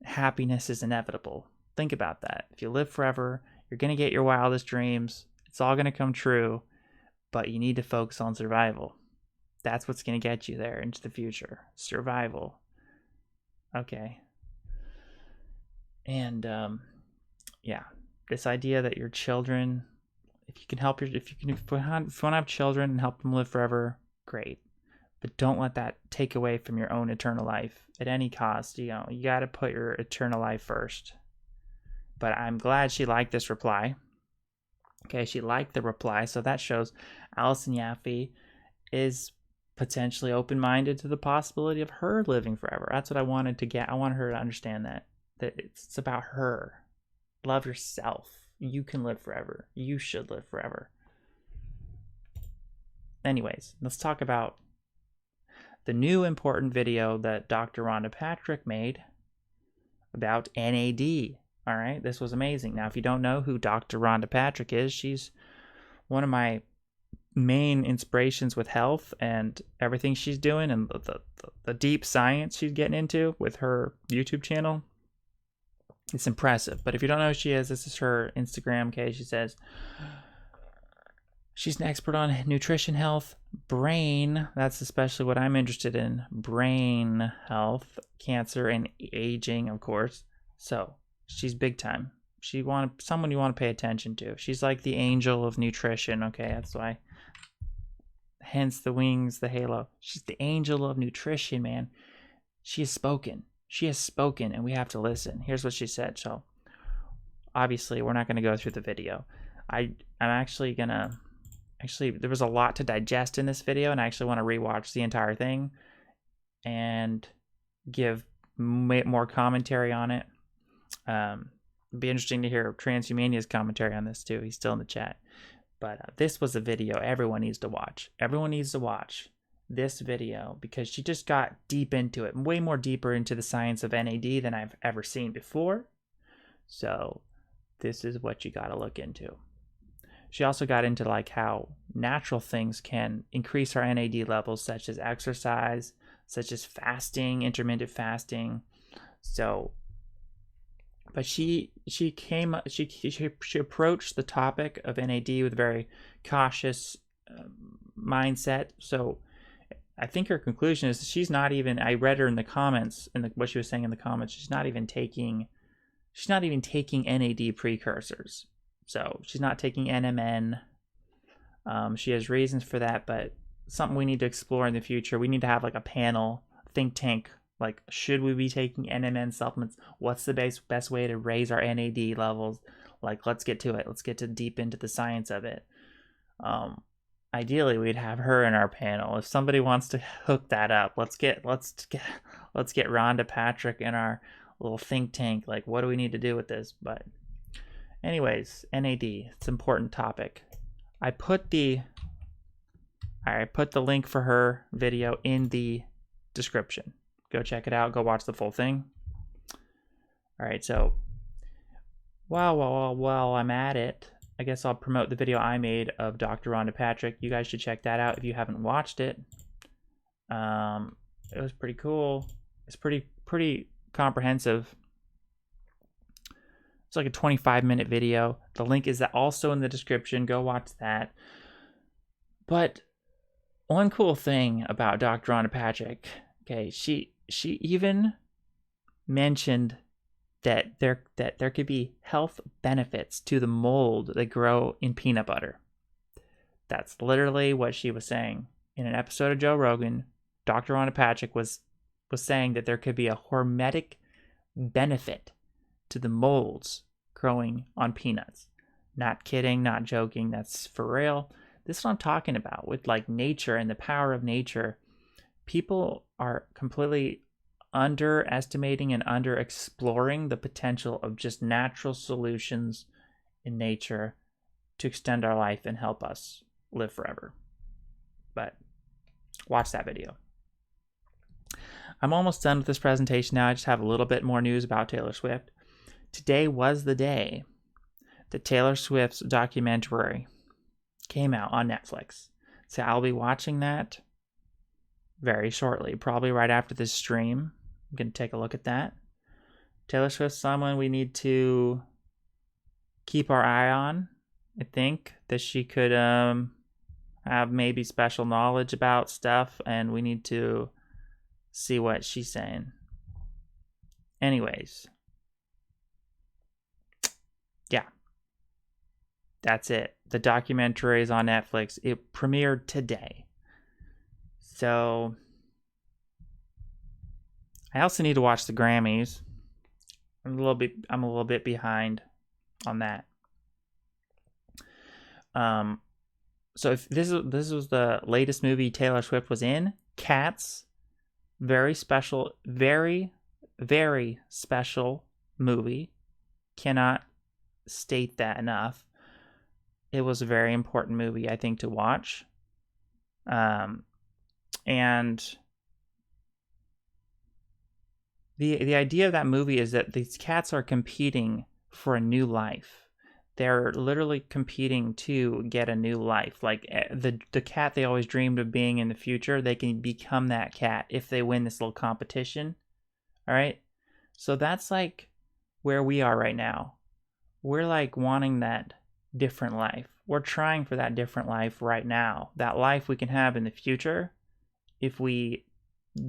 Speaker 5: happiness is inevitable. Think about that. If you live forever, you're gonna get your wildest dreams. It's all gonna come true, but you need to focus on survival. That's what's gonna get you there into the future. Survival. Okay. And yeah, this idea that your children, if you want to have children and help them live forever, great. But don't let that take away from your own eternal life at any cost. You got to put your eternal life first. But I'm glad she liked this reply. Okay, she liked the reply, so that shows Allison Yaffe is potentially open-minded to the possibility of her living forever. That's what I wanted to get. I want her to understand that it's about her. Love yourself. You can live forever. You should live forever. Anyways, let's talk about the new important video that Dr. Rhonda Patrick made about NAD. All right, this was amazing. Now, if you don't know who Dr. Rhonda Patrick is, she's one of my main inspirations with health and everything she's doing, and the deep science she's getting into with her YouTube channel. It's impressive. But if you don't know who she is, this is her Instagram. Okay, she says she's an expert on nutrition, health, brain. That's especially what I'm interested in. Brain health, cancer, and aging, of course. So she's big time. Someone you want to pay attention to. She's like the angel of nutrition. Okay, that's why. Hence the wings, the halo. She's the angel of nutrition, man. She has spoken. She has spoken, and we have to listen. Here's what she said. So, obviously, we're not going to go through the video. I'm actually going to... Actually, there was a lot to digest in this video, and I actually want to rewatch the entire thing and give more commentary on it. It'd be interesting to hear Transhumania's commentary on this, too. He's still in the chat. But this was a video everyone needs to watch. Everyone needs to watch this video because she just got deep into it, way more deeper into the science of NAD than I've ever seen before. So this is what you got to look into. She also got into like how natural things can increase our NAD levels, such as exercise, such as fasting, intermittent fasting. So, but she approached the topic of NAD with a very cautious mindset. So I think her conclusion is she's not even, I read her in the comments, what she was saying in the comments, she's not even taking NAD precursors. So she's not taking NMN. She has reasons for that, but something we need to explore in the future. We need to have like a panel, think tank, like should we be taking NMN supplements? What's the best way to raise our NAD levels? Like, let's get to it. Let's get deep into the science of it. Ideally, we'd have her in our panel. If somebody wants to hook that up, let's get Rhonda Patrick in our little think tank. Like, what do we need to do with this? But anyways, NAD, it's an important topic. I put the link for her video in the description. Go check it out. Go watch the full thing. All right, so while I'm at it, I guess I'll promote the video I made of Dr. Rhonda Patrick. You guys should check that out if you haven't watched it. It was pretty cool. It's pretty comprehensive. It's like a 25-minute video. The link is also in the description. Go watch that. But one cool thing about Dr. Rhonda Patrick, okay, she even mentioned that there could be health benefits to the mold that grow in peanut butter. That's literally what she was saying. In an episode of Joe Rogan, Dr. Rhonda Patrick was saying that there could be a hormetic benefit to the molds growing on peanuts. Not kidding, not joking, that's for real. This is what I'm talking about with like nature and the power of nature. People are completely underestimating and underexploring the potential of just natural solutions in nature to extend our life and help us live forever. But watch that video. I'm almost done with this presentation now. I just have a little bit more news about Taylor Swift. today was the day that Taylor Swift's documentary came out on Netflix. So I'll be watching that very shortly, probably right after this stream. I'm going to take a look at that. Taylor Swift's someone we need to keep our eye on. I think that she could have maybe special knowledge about stuff, and we need to see what she's saying. Anyways. Yeah. That's it. The documentary is on Netflix. It premiered today. So I also need to watch the Grammys. I'm a little bit behind on that. So if this was the latest movie Taylor Swift was in, Cats, very special, very, very special movie. Cannot state that enough. It was a very important movie, I think, to watch. And the idea of that movie is that these cats are competing for a new life. They're literally competing to get a new life. Like the cat they always dreamed of being in the future, they can become that cat if they win this little competition. All right? So that's like where we are right now. We're like wanting that different life. We're trying for that different life right now. That life we can have in the future if we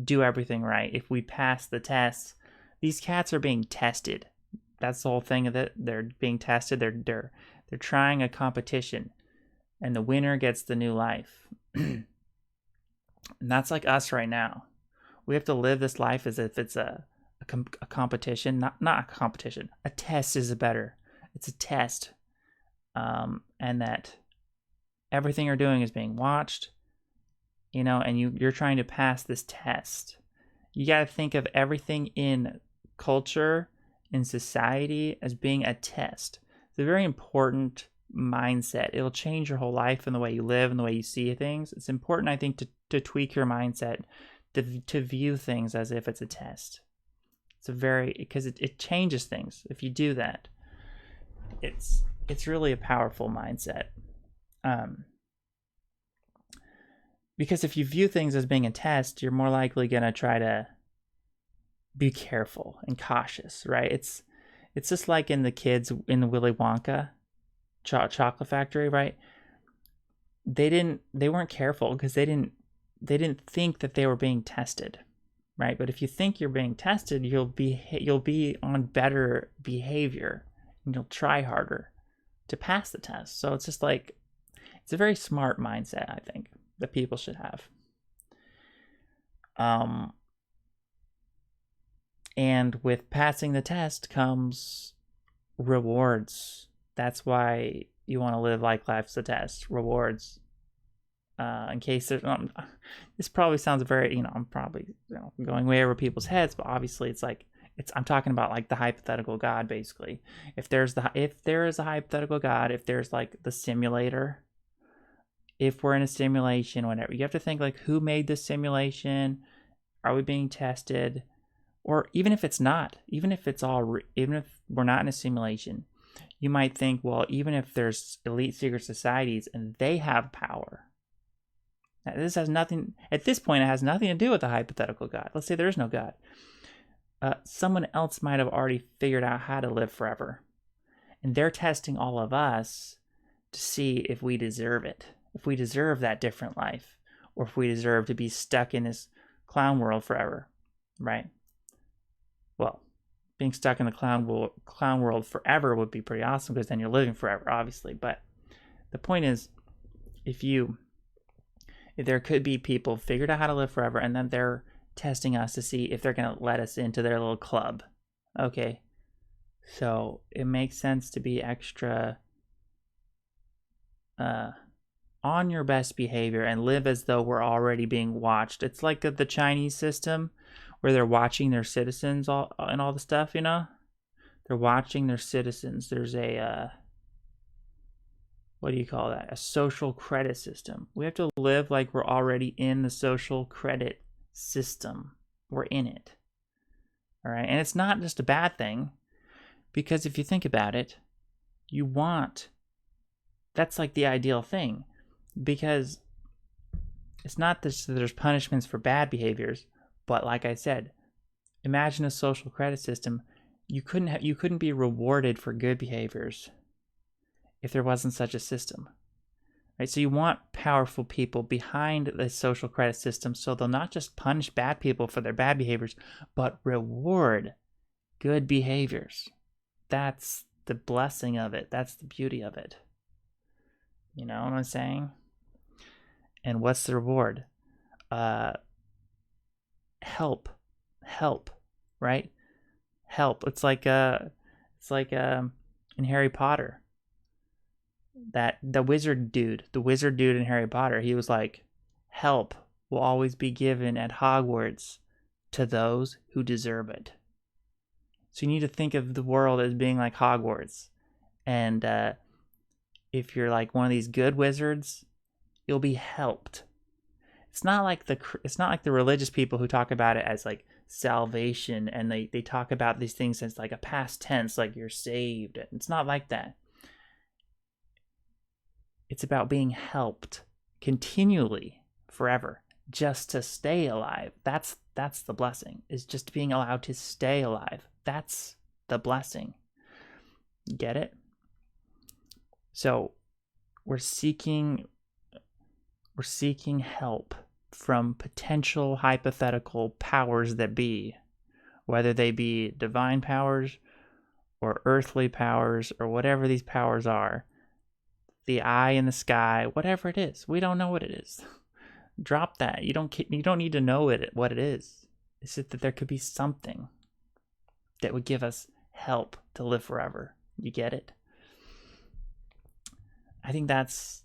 Speaker 5: do everything right. If we pass the tests. These cats are being tested. That's the whole thing of it. They're being tested. They're trying a competition, and the winner gets the new life. And that's like us right now. We have to live this life as if it's a competition, not a competition. A test is better. It's a test, and that everything you're doing is being watched. You know, and you're trying to pass this test. You got to think of everything in culture, in society, as being a test. It's a very important mindset. It'll change your whole life and the way you live and the way you see things. It's important, I think, to tweak your mindset, to view things as if it's a test. Because it changes things if you do that. It's really a powerful mindset. Because if you view things as being a test, you're more likely going to try to be careful and cautious, right? It's just like in the kids in the Willy Wonka chocolate factory, right? They weren't careful because they didn't think that they were being tested, right? But if you think you're being tested, you'll be on better behavior and you'll try harder to pass the test. So it's just like, it's a very smart mindset, I think, that people should have. And with passing the test comes rewards. That's why you want to live like life's a test. Rewards. In case there's, this probably sounds very, I'm probably going way over people's heads, but obviously I'm talking about like the hypothetical God, basically. If there is a hypothetical God, if there's like the simulator, if we're in a simulation, whatever, you have to think like, who made this simulation? Are we being tested? Or even if it's not, even if we're not in a simulation, you might think, well, even if there's elite secret societies and they have power, now, this has nothing, at this point, it has nothing to do with the hypothetical God. Let's say there is no God. Someone else might have already figured out how to live forever. And they're testing all of us to see if we deserve it. If we deserve that different life, or if we deserve to be stuck in this clown world forever, right? Well, being stuck in the clown world forever would be pretty awesome because then you're living forever, obviously. But the point is, if there could be people figured out how to live forever, and then they're testing us to see if they're going to let us into their little club. Okay, so it makes sense to be extra on your best behavior and live as though we're already being watched. It's like the Chinese system where they're watching their citizens and all the stuff, They're watching their citizens. There's a, what do you call that? A social credit system. We have to live like we're already in the social credit system. We're in it. All right. And it's not just a bad thing. Because if you think about it, that's like the ideal thing. Because it's not that there's punishments for bad behaviors, but like I said, imagine a social credit system. You couldn't be rewarded for good behaviors if there wasn't such a system. Right? So you want powerful people behind the social credit system so they'll not just punish bad people for their bad behaviors, but reward good behaviors. That's the blessing of it. That's the beauty of it. You know what I'm saying? And what's the reward? Help, right? Help. It's like in Harry Potter. That the wizard dude in Harry Potter, he was like, help will always be given at Hogwarts to those who deserve it. So you need to think of the world as being like Hogwarts. And if you're like one of these good wizards, you'll be helped. It's not like the religious people who talk about it as like salvation, and they talk about these things as like a past tense, like you're saved. It's not like that. It's about being helped continually, forever, just to stay alive. That's the blessing, is just being allowed to stay alive. That's the blessing. Get it? So we're seeking help from potential hypothetical powers that be, whether they be divine powers or earthly powers or whatever these powers are. The eye in the sky, whatever it is. We don't know what it is. Drop that. You don't need to know what it is. It's just that there could be something that would give us help to live forever. You get it? I think that's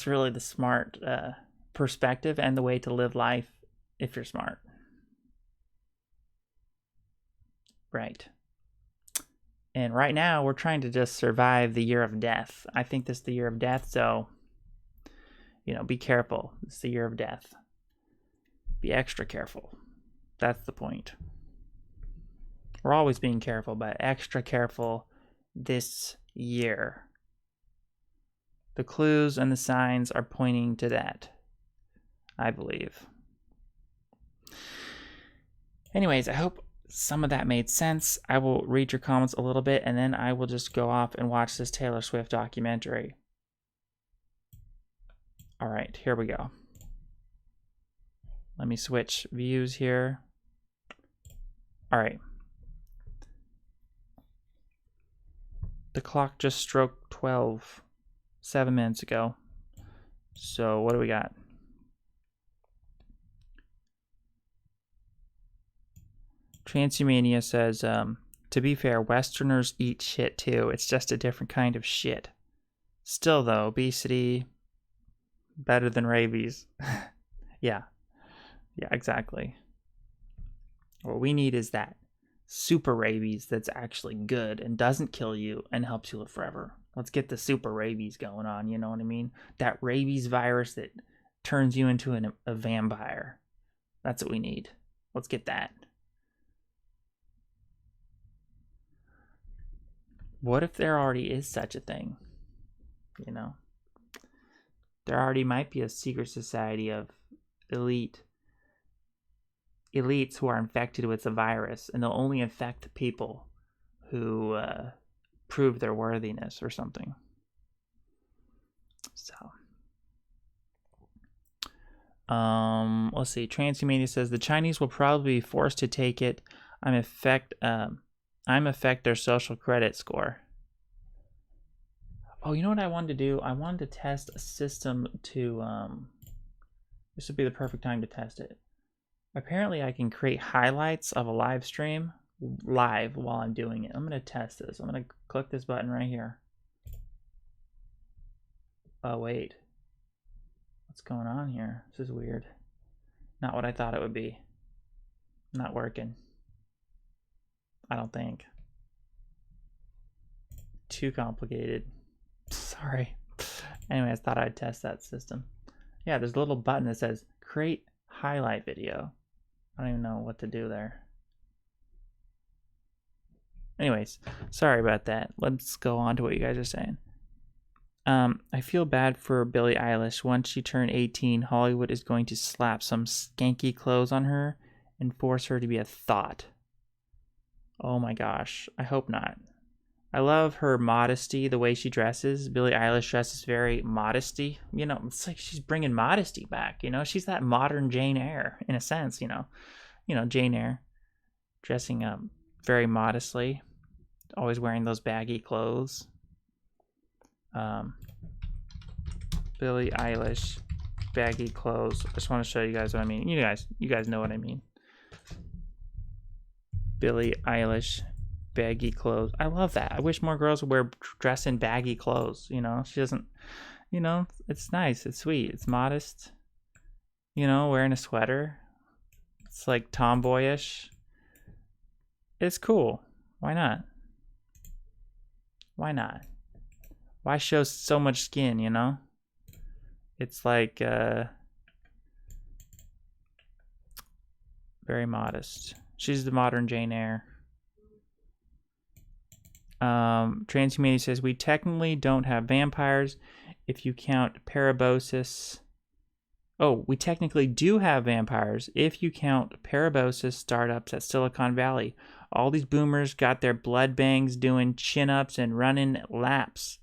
Speaker 5: really the smart perspective and the way to live life if you're smart. Right. And right now, we're trying to just survive the year of death. I think this is the year of death, so, be careful. It's the year of death. Be extra careful. That's the point. We're always being careful, but extra careful this year. The clues and the signs are pointing to that, I believe. Anyways, I hope some of that made sense. I will read your comments a little bit, and then I will just go off and watch this Taylor Swift documentary. All right, here we go. Let me switch views here. All right. The clock just stroked 12, 7 minutes ago. So what do we got? Transhumania says, to be fair, Westerners eat shit too. It's just a different kind of shit. Still though, obesity, better than rabies. Yeah, exactly. What we need is that super rabies that's actually good and doesn't kill you and helps you live forever. Let's get the super rabies going on, you know what I mean? That rabies virus that turns you into a vampire. That's what we need. Let's get that. What if there already is such a thing? There already might be a secret society of elites who are infected with the virus, and they'll only infect the people who prove their worthiness or something. So, let's see. Transhumania says the Chinese will probably be forced to take it. I'm affect their social credit score. Oh, you know what I wanted to do? I wanted to test a system to, this would be the perfect time to test it. Apparently I can create highlights of a live stream live while I'm doing it. I'm going to test this. I'm going to click this button right here. Oh, wait. What's going on here? This is weird. Not what I thought it would be. Not working. I don't think. Too complicated. Sorry. Anyway, I thought I'd test that system. Yeah, there's a little button that says create highlight video. I don't even know what to do there. Anyways, sorry about that. Let's go on to what you guys are saying. I feel bad for Billie Eilish. Once she turned 18, Hollywood is going to slap some skanky clothes on her and force her to be a thought. Oh my gosh, I hope not. I love her modesty, the way she dresses. Billie Eilish dresses very modesty. You know, it's like she's bringing modesty back, you know? She's that modern Jane Eyre, in a sense, you know? You know, Jane Eyre, dressing up very modestly, always wearing those baggy clothes. Billie Eilish, baggy clothes. I just want to show you guys what I mean. You guys know what I mean. Billie Eilish, baggy clothes. I love that. I wish more girls would dress in baggy clothes. You know, she doesn't. You know, it's nice. It's sweet. It's modest. You know, wearing a sweater. It's like tomboyish. It's cool. Why not? Why not? Why show so much skin, you know? It's like very modest. She's the modern Jane Eyre. Transhumanity says, we technically don't have vampires if you count Parabosis. Oh, we technically do have vampires if you count Parabosis startups at Silicon Valley. All these boomers got their blood bangs doing chin-ups and running laps.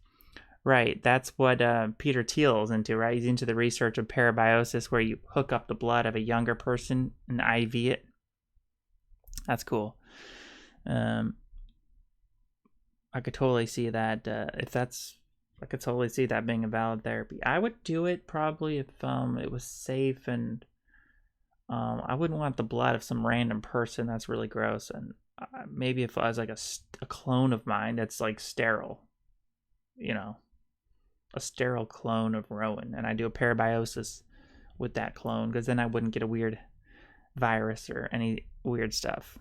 Speaker 5: Right, that's what Peter Thiel's into, right? He's into the research of parabiosis, where you hook up the blood of a younger person and IV it. That's cool. I could totally see that. I could totally see that being a valid therapy. I would do it probably if it was safe, and I wouldn't want the blood of some random person. That's really gross. And maybe if I was like a clone of mine that's like sterile, you know. A sterile clone of Rowan, and I do a parabiosis with that clone, because then I wouldn't get a weird virus or any weird stuff.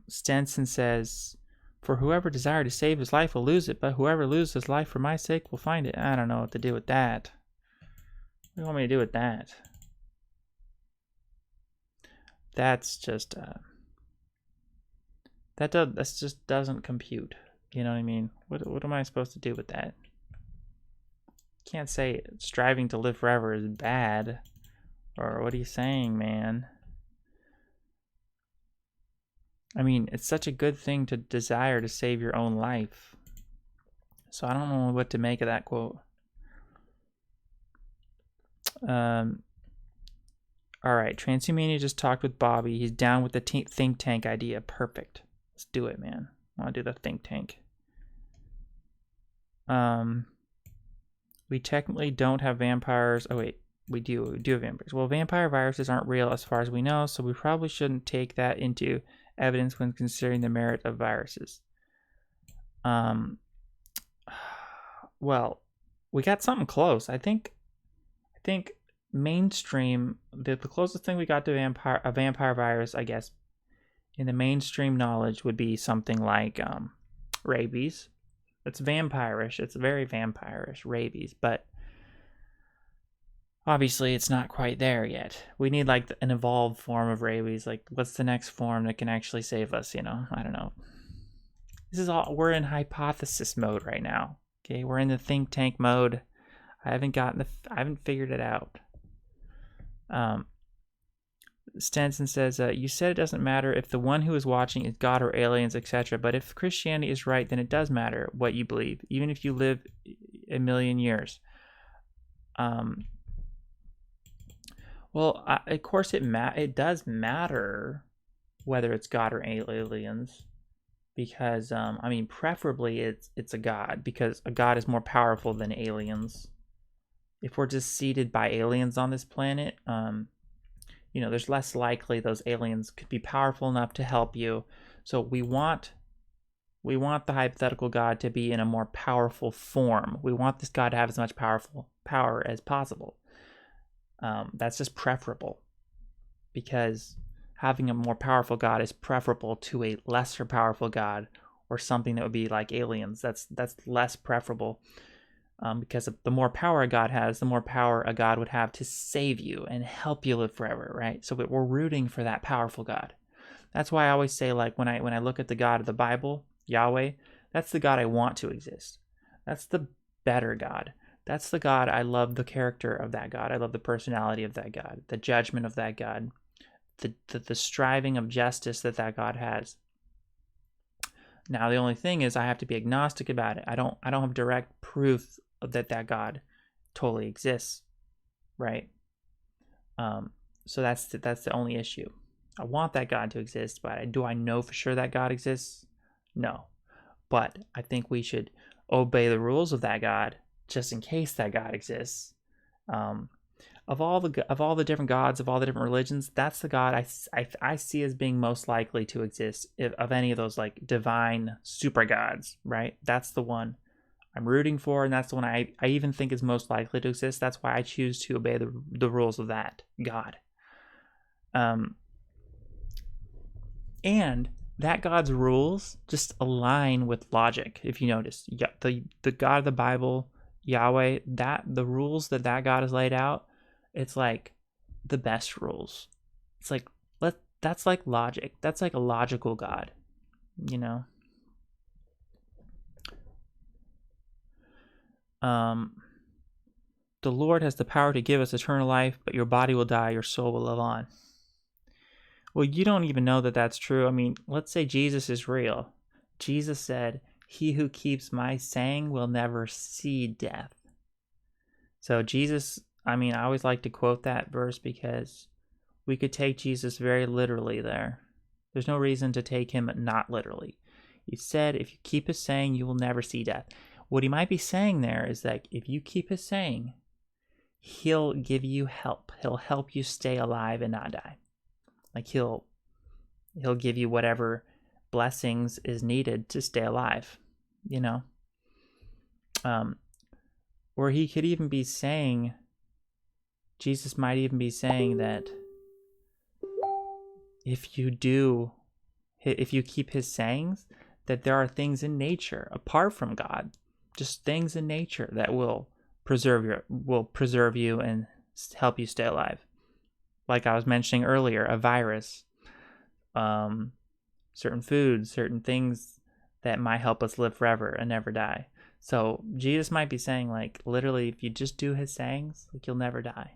Speaker 5: Stenson says, for whoever desired to save his life will lose it, but whoever loses his life for my sake will find it. I don't know what to do with that. What do you want me to do with that? That's just that just doesn't compute. You know what I mean? What am I supposed to do with that? Can't say striving to live forever is bad. Or what are you saying, man? I mean, it's such a good thing to desire to save your own life. So I don't know what to make of that quote. Alright, Transhumania just talked with Bobby. He's down with the think tank idea. Perfect. Let's do it, man. I want to do the think tank. We technically don't have vampires. Oh wait, we do have vampires. Well, vampire viruses aren't real as far as we know, so we probably shouldn't take that into evidence when considering the merit of viruses. Well, we got something close. I think mainstream, the closest thing we got to a vampire virus, I guess, in the mainstream knowledge would be something like rabies. It's vampirish. It's very vampirish, rabies, but obviously it's not quite there yet. We need like an evolved form of rabies. Like, what's the next form that can actually save us, you know? I don't know. This is all, we're in hypothesis mode right now. Okay, we're in the think tank mode. I haven't figured it out. Stenson says, you said it doesn't matter if the one who is watching is God or aliens, etc. But if Christianity is right, then it does matter what you believe, even if you live a million years. Well, of course it does matter whether it's God or aliens, because I mean, preferably it's a God, because a God is more powerful than aliens. If we're just seeded by aliens on this planet, you know, there's less likely those aliens could be powerful enough to help you. So we want the hypothetical God to be in a more powerful form. We want this God to have as much power as possible. That's just preferable, because having a more powerful God is preferable to a lesser powerful God, or something that would be like aliens. That's less preferable. Because the more power a God has, the more power a God would have to save you and help you live forever, right? So we're rooting for that powerful God. That's why I always say, like, when I look at the God of the Bible, Yahweh, that's the God I want to exist. That's the better God. That's the God. I love the character of that God. I love the personality of that God, the judgment of that God, the striving of justice that God has. Now, the only thing is I have to be agnostic about it. I don't have direct proof that God totally exists, right? So that's the only issue. I want that God to exist, but do I know for sure that God exists? No. But I think we should obey the rules of that God just in case that God exists. Of all the different gods, of all the different religions, that's the God I see as being most likely to exist of any of those like divine super gods, right? That's the one I'm rooting for, and that's the one I even think is most likely to exist. That's why I choose to obey the rules of that God. And that God's rules just align with logic. If you notice, the God of the Bible, Yahweh, the rules that God has laid out, it's like the best rules. It's like that's like logic. That's like a logical God, you know. The Lord has the power to give us eternal life, but your body will die, your soul will live on. Well, you don't even know that that's true. I mean, let's say Jesus is real. Jesus said, "He who keeps my saying will never see death." So Jesus, I mean, I always like to quote that verse because we could take Jesus very literally there. There's no reason to take him not literally. He said, if you keep his saying, you will never see death. What he might be saying there is that if you keep his saying, he'll give you help. He'll help you stay alive and not die. Like he'll give you whatever blessings is needed to stay alive, you know? Or he could even be saying, Jesus might even be saying that if you keep his sayings, that there are things in nature apart from God, just things in nature that will preserve you and help you stay alive. Like I was mentioning earlier, a virus, certain foods, certain things that might help us live forever and never die. So Jesus might be saying, like, literally, if you just do his sayings, like, you'll never die.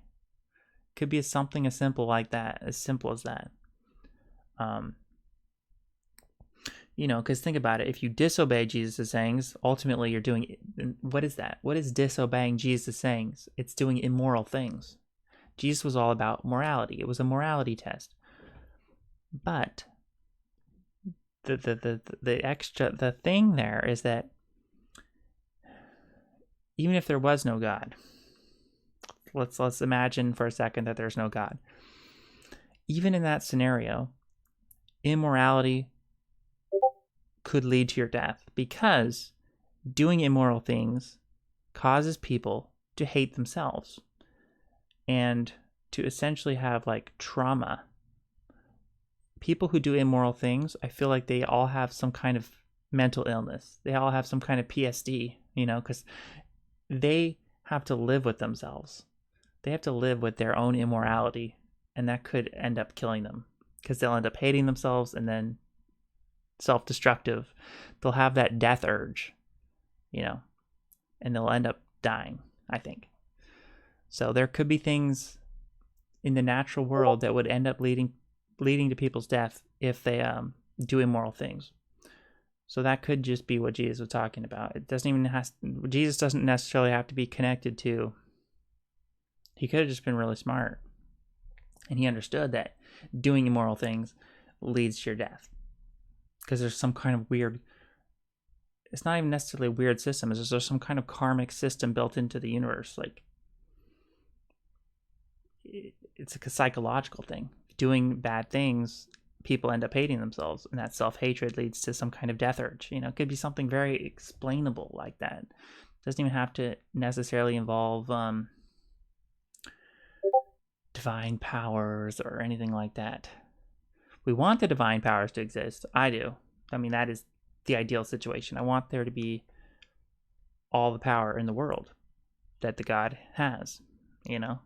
Speaker 5: Could be something as simple like that, as simple as that. You know, because think about it. If you disobey Jesus' sayings, ultimately you're doing, what is that? What is disobeying Jesus' sayings? It's doing immoral things. Jesus was all about morality. It was a morality test. But the thing there is that even if there was no God, let's imagine for a second that there's no God. Even in that scenario, immorality could lead to your death because doing immoral things causes people to hate themselves and to essentially have like trauma. People who do immoral things, I feel like they all have some kind of mental illness. They all have some kind of PSD, you know, because they have to live with themselves. They have to live with their own immorality, and that could end up killing them because they'll end up hating themselves and then self-destructive. They'll have that death urge, you know, and they'll end up dying, I think. So there could be things in the natural world that would end up leading to people's death if they do immoral things. So that could just be what Jesus was talking about. It doesn't even Jesus doesn't necessarily have to be connected to. He could have just been really smart, and he understood that doing immoral things leads to your death. Because there's some kind of weird, it's not even necessarily a weird system, it's just there's some kind of karmic system built into the universe. Like, it's a psychological thing. Doing bad things, people end up hating themselves, and that self-hatred leads to some kind of death urge. You know, it could be something very explainable like that. It doesn't even have to necessarily involve divine powers or anything like that. We want the divine powers to exist. I do. I mean, that is the ideal situation. I want there to be all the power in the world that the God has, you know?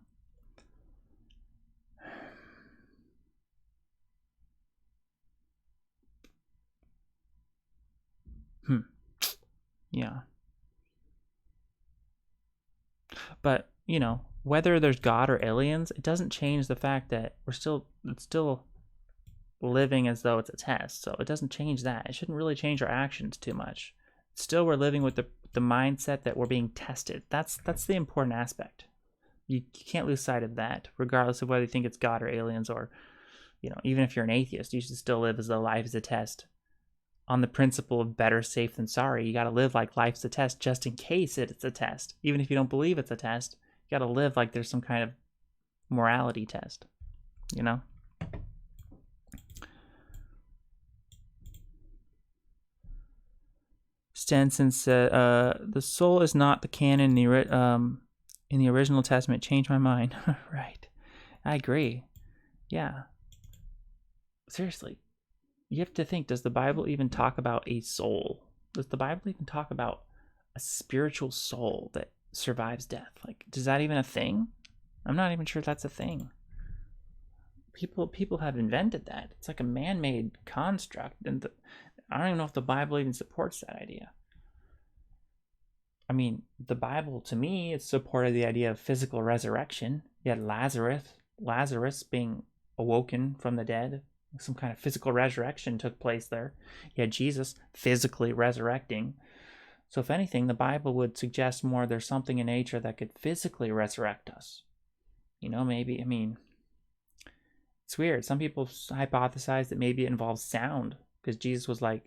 Speaker 5: Yeah. But, you know, whether there's God or aliens, it doesn't change the fact that it's still living as though it's a test. So it doesn't change that. It shouldn't really change our actions too much. Still, we're living with the mindset that we're being tested. That's the important aspect. You can't lose sight of that, regardless of whether you think it's God or aliens, or, you know, even if you're an atheist, you should still live as though life is a test. On the principle of better safe than sorry, you got to live like life's a test just in case it's a test. Even if you don't believe it's a test, you got to live like there's some kind of morality test, you know? Stenson said, the soul is not the canon in the original Testament. Changed my mind. Right. I agree. Yeah. Seriously. You have to think, does the Bible even talk about a soul? Does the Bible even talk about a spiritual soul that survives death? Like, is that even a thing? I'm not even sure that's a thing. People have invented that. It's like a man-made construct, and I don't even know if the Bible even supports that idea. I mean, the Bible, to me, it supported the idea of physical resurrection. You had Lazarus being awoken from the dead. Some kind of physical resurrection took place there. You had Jesus physically resurrecting. So if anything, the Bible would suggest more there's something in nature that could physically resurrect us. You know, maybe, I mean, it's weird. Some people hypothesize that maybe it involves sound, because Jesus was like,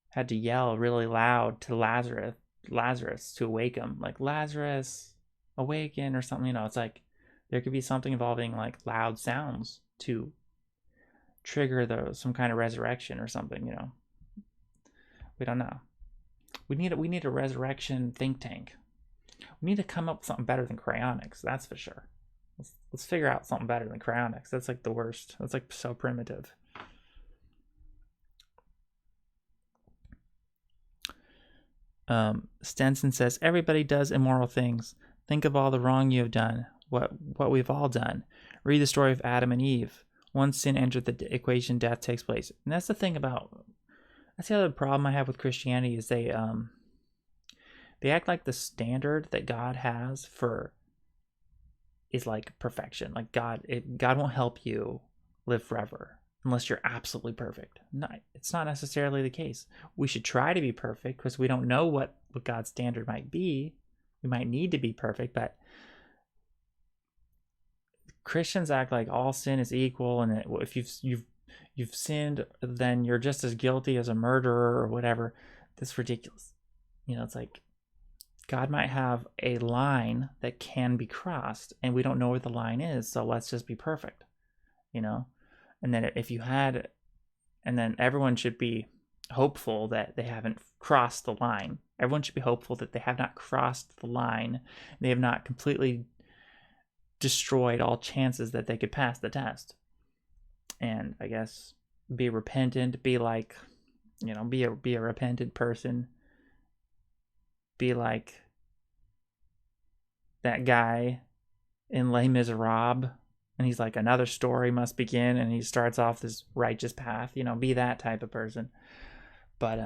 Speaker 5: had to yell really loud to Lazarus to awake him. Like, Lazarus, awaken, or something. You know, it's like there could be something involving like loud sounds to trigger some kind of resurrection or something, you know. We don't know. We need a resurrection think tank. We need to come up with something better than cryonics, that's for sure. Let's figure out something better than cryonics. That's like the worst. That's like so primitive. Stenson says, everybody does immoral things. Think of all the wrong you have done. What we've all done. Read the story of Adam and Eve. Once sin entered the equation, death takes place. And that's the thing that's the other problem I have with Christianity, is they act like the standard that God has is like perfection. Like God won't help you live forever unless you're absolutely perfect. No, it's not necessarily the case. We should try to be perfect because we don't know what God's standard might be. We might need to be perfect, but Christians act like all sin is equal, and if you've sinned, then you're just as guilty as a murderer or whatever. That's ridiculous. You know, it's like God might have a line that can be crossed, and we don't know where the line is, so let's just be perfect, you know? And then and then everyone should be hopeful that they haven't crossed the line. Everyone should be hopeful that they have not crossed the line. They have not completely destroyed all chances that they could pass the test. And I guess be repentant, be like, you know, be a repentant person. Be like that guy in Les Miserables, and he's like, another story must begin, and he starts off this righteous path, you know, be that type of person. But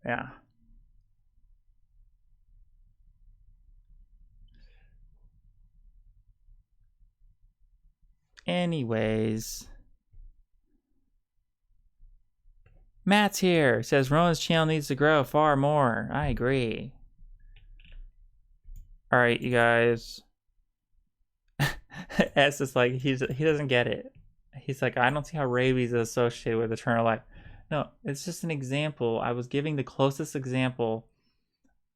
Speaker 5: yeah. Anyways, Matt's here. Says Ronan's channel needs to grow far more. I agree. All right, you guys. S is like, he doesn't get it. He's like, I don't see how rabies is associated with eternal life. No, it's just an example. I was giving the closest example,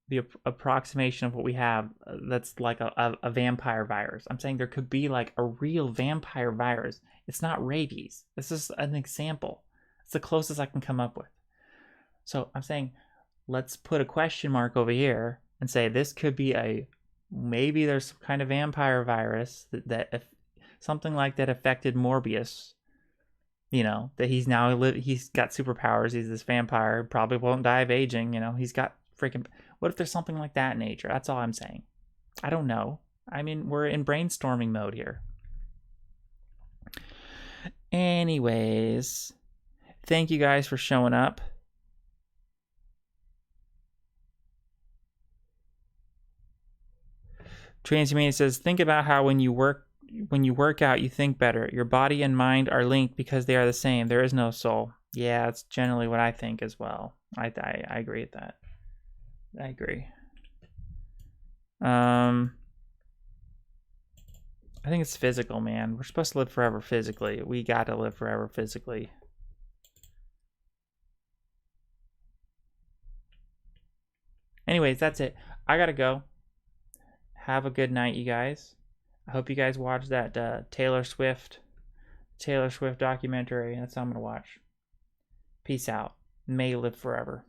Speaker 5: the approximation of what we have that's like a vampire virus. I'm saying there could be like a real vampire virus. It's not rabies. This is an example. It's the closest I can come up with. So I'm saying, let's put a question mark over here and say this could be maybe there's some kind of vampire virus that if something like that affected Morbius, you know, that he's got superpowers. He's this vampire, probably won't die of aging. You know, he's got freaking. What if there's something like that in nature? That's all I'm saying. I don't know. I mean, we're in brainstorming mode here. Anyways, thank you guys for showing up. Transhumanity says, think about how when you work out, you think better. Your body and mind are linked because they are the same. There is no soul. Yeah, it's generally what I think as well. I agree with that. I agree. I think it's physical, man. We're supposed to live forever physically. We got to live forever physically. Anyways, that's it. I gotta go. Have a good night, you guys. I hope you guys watch that Taylor Swift documentary. That's what I'm gonna watch. Peace out. May you live forever.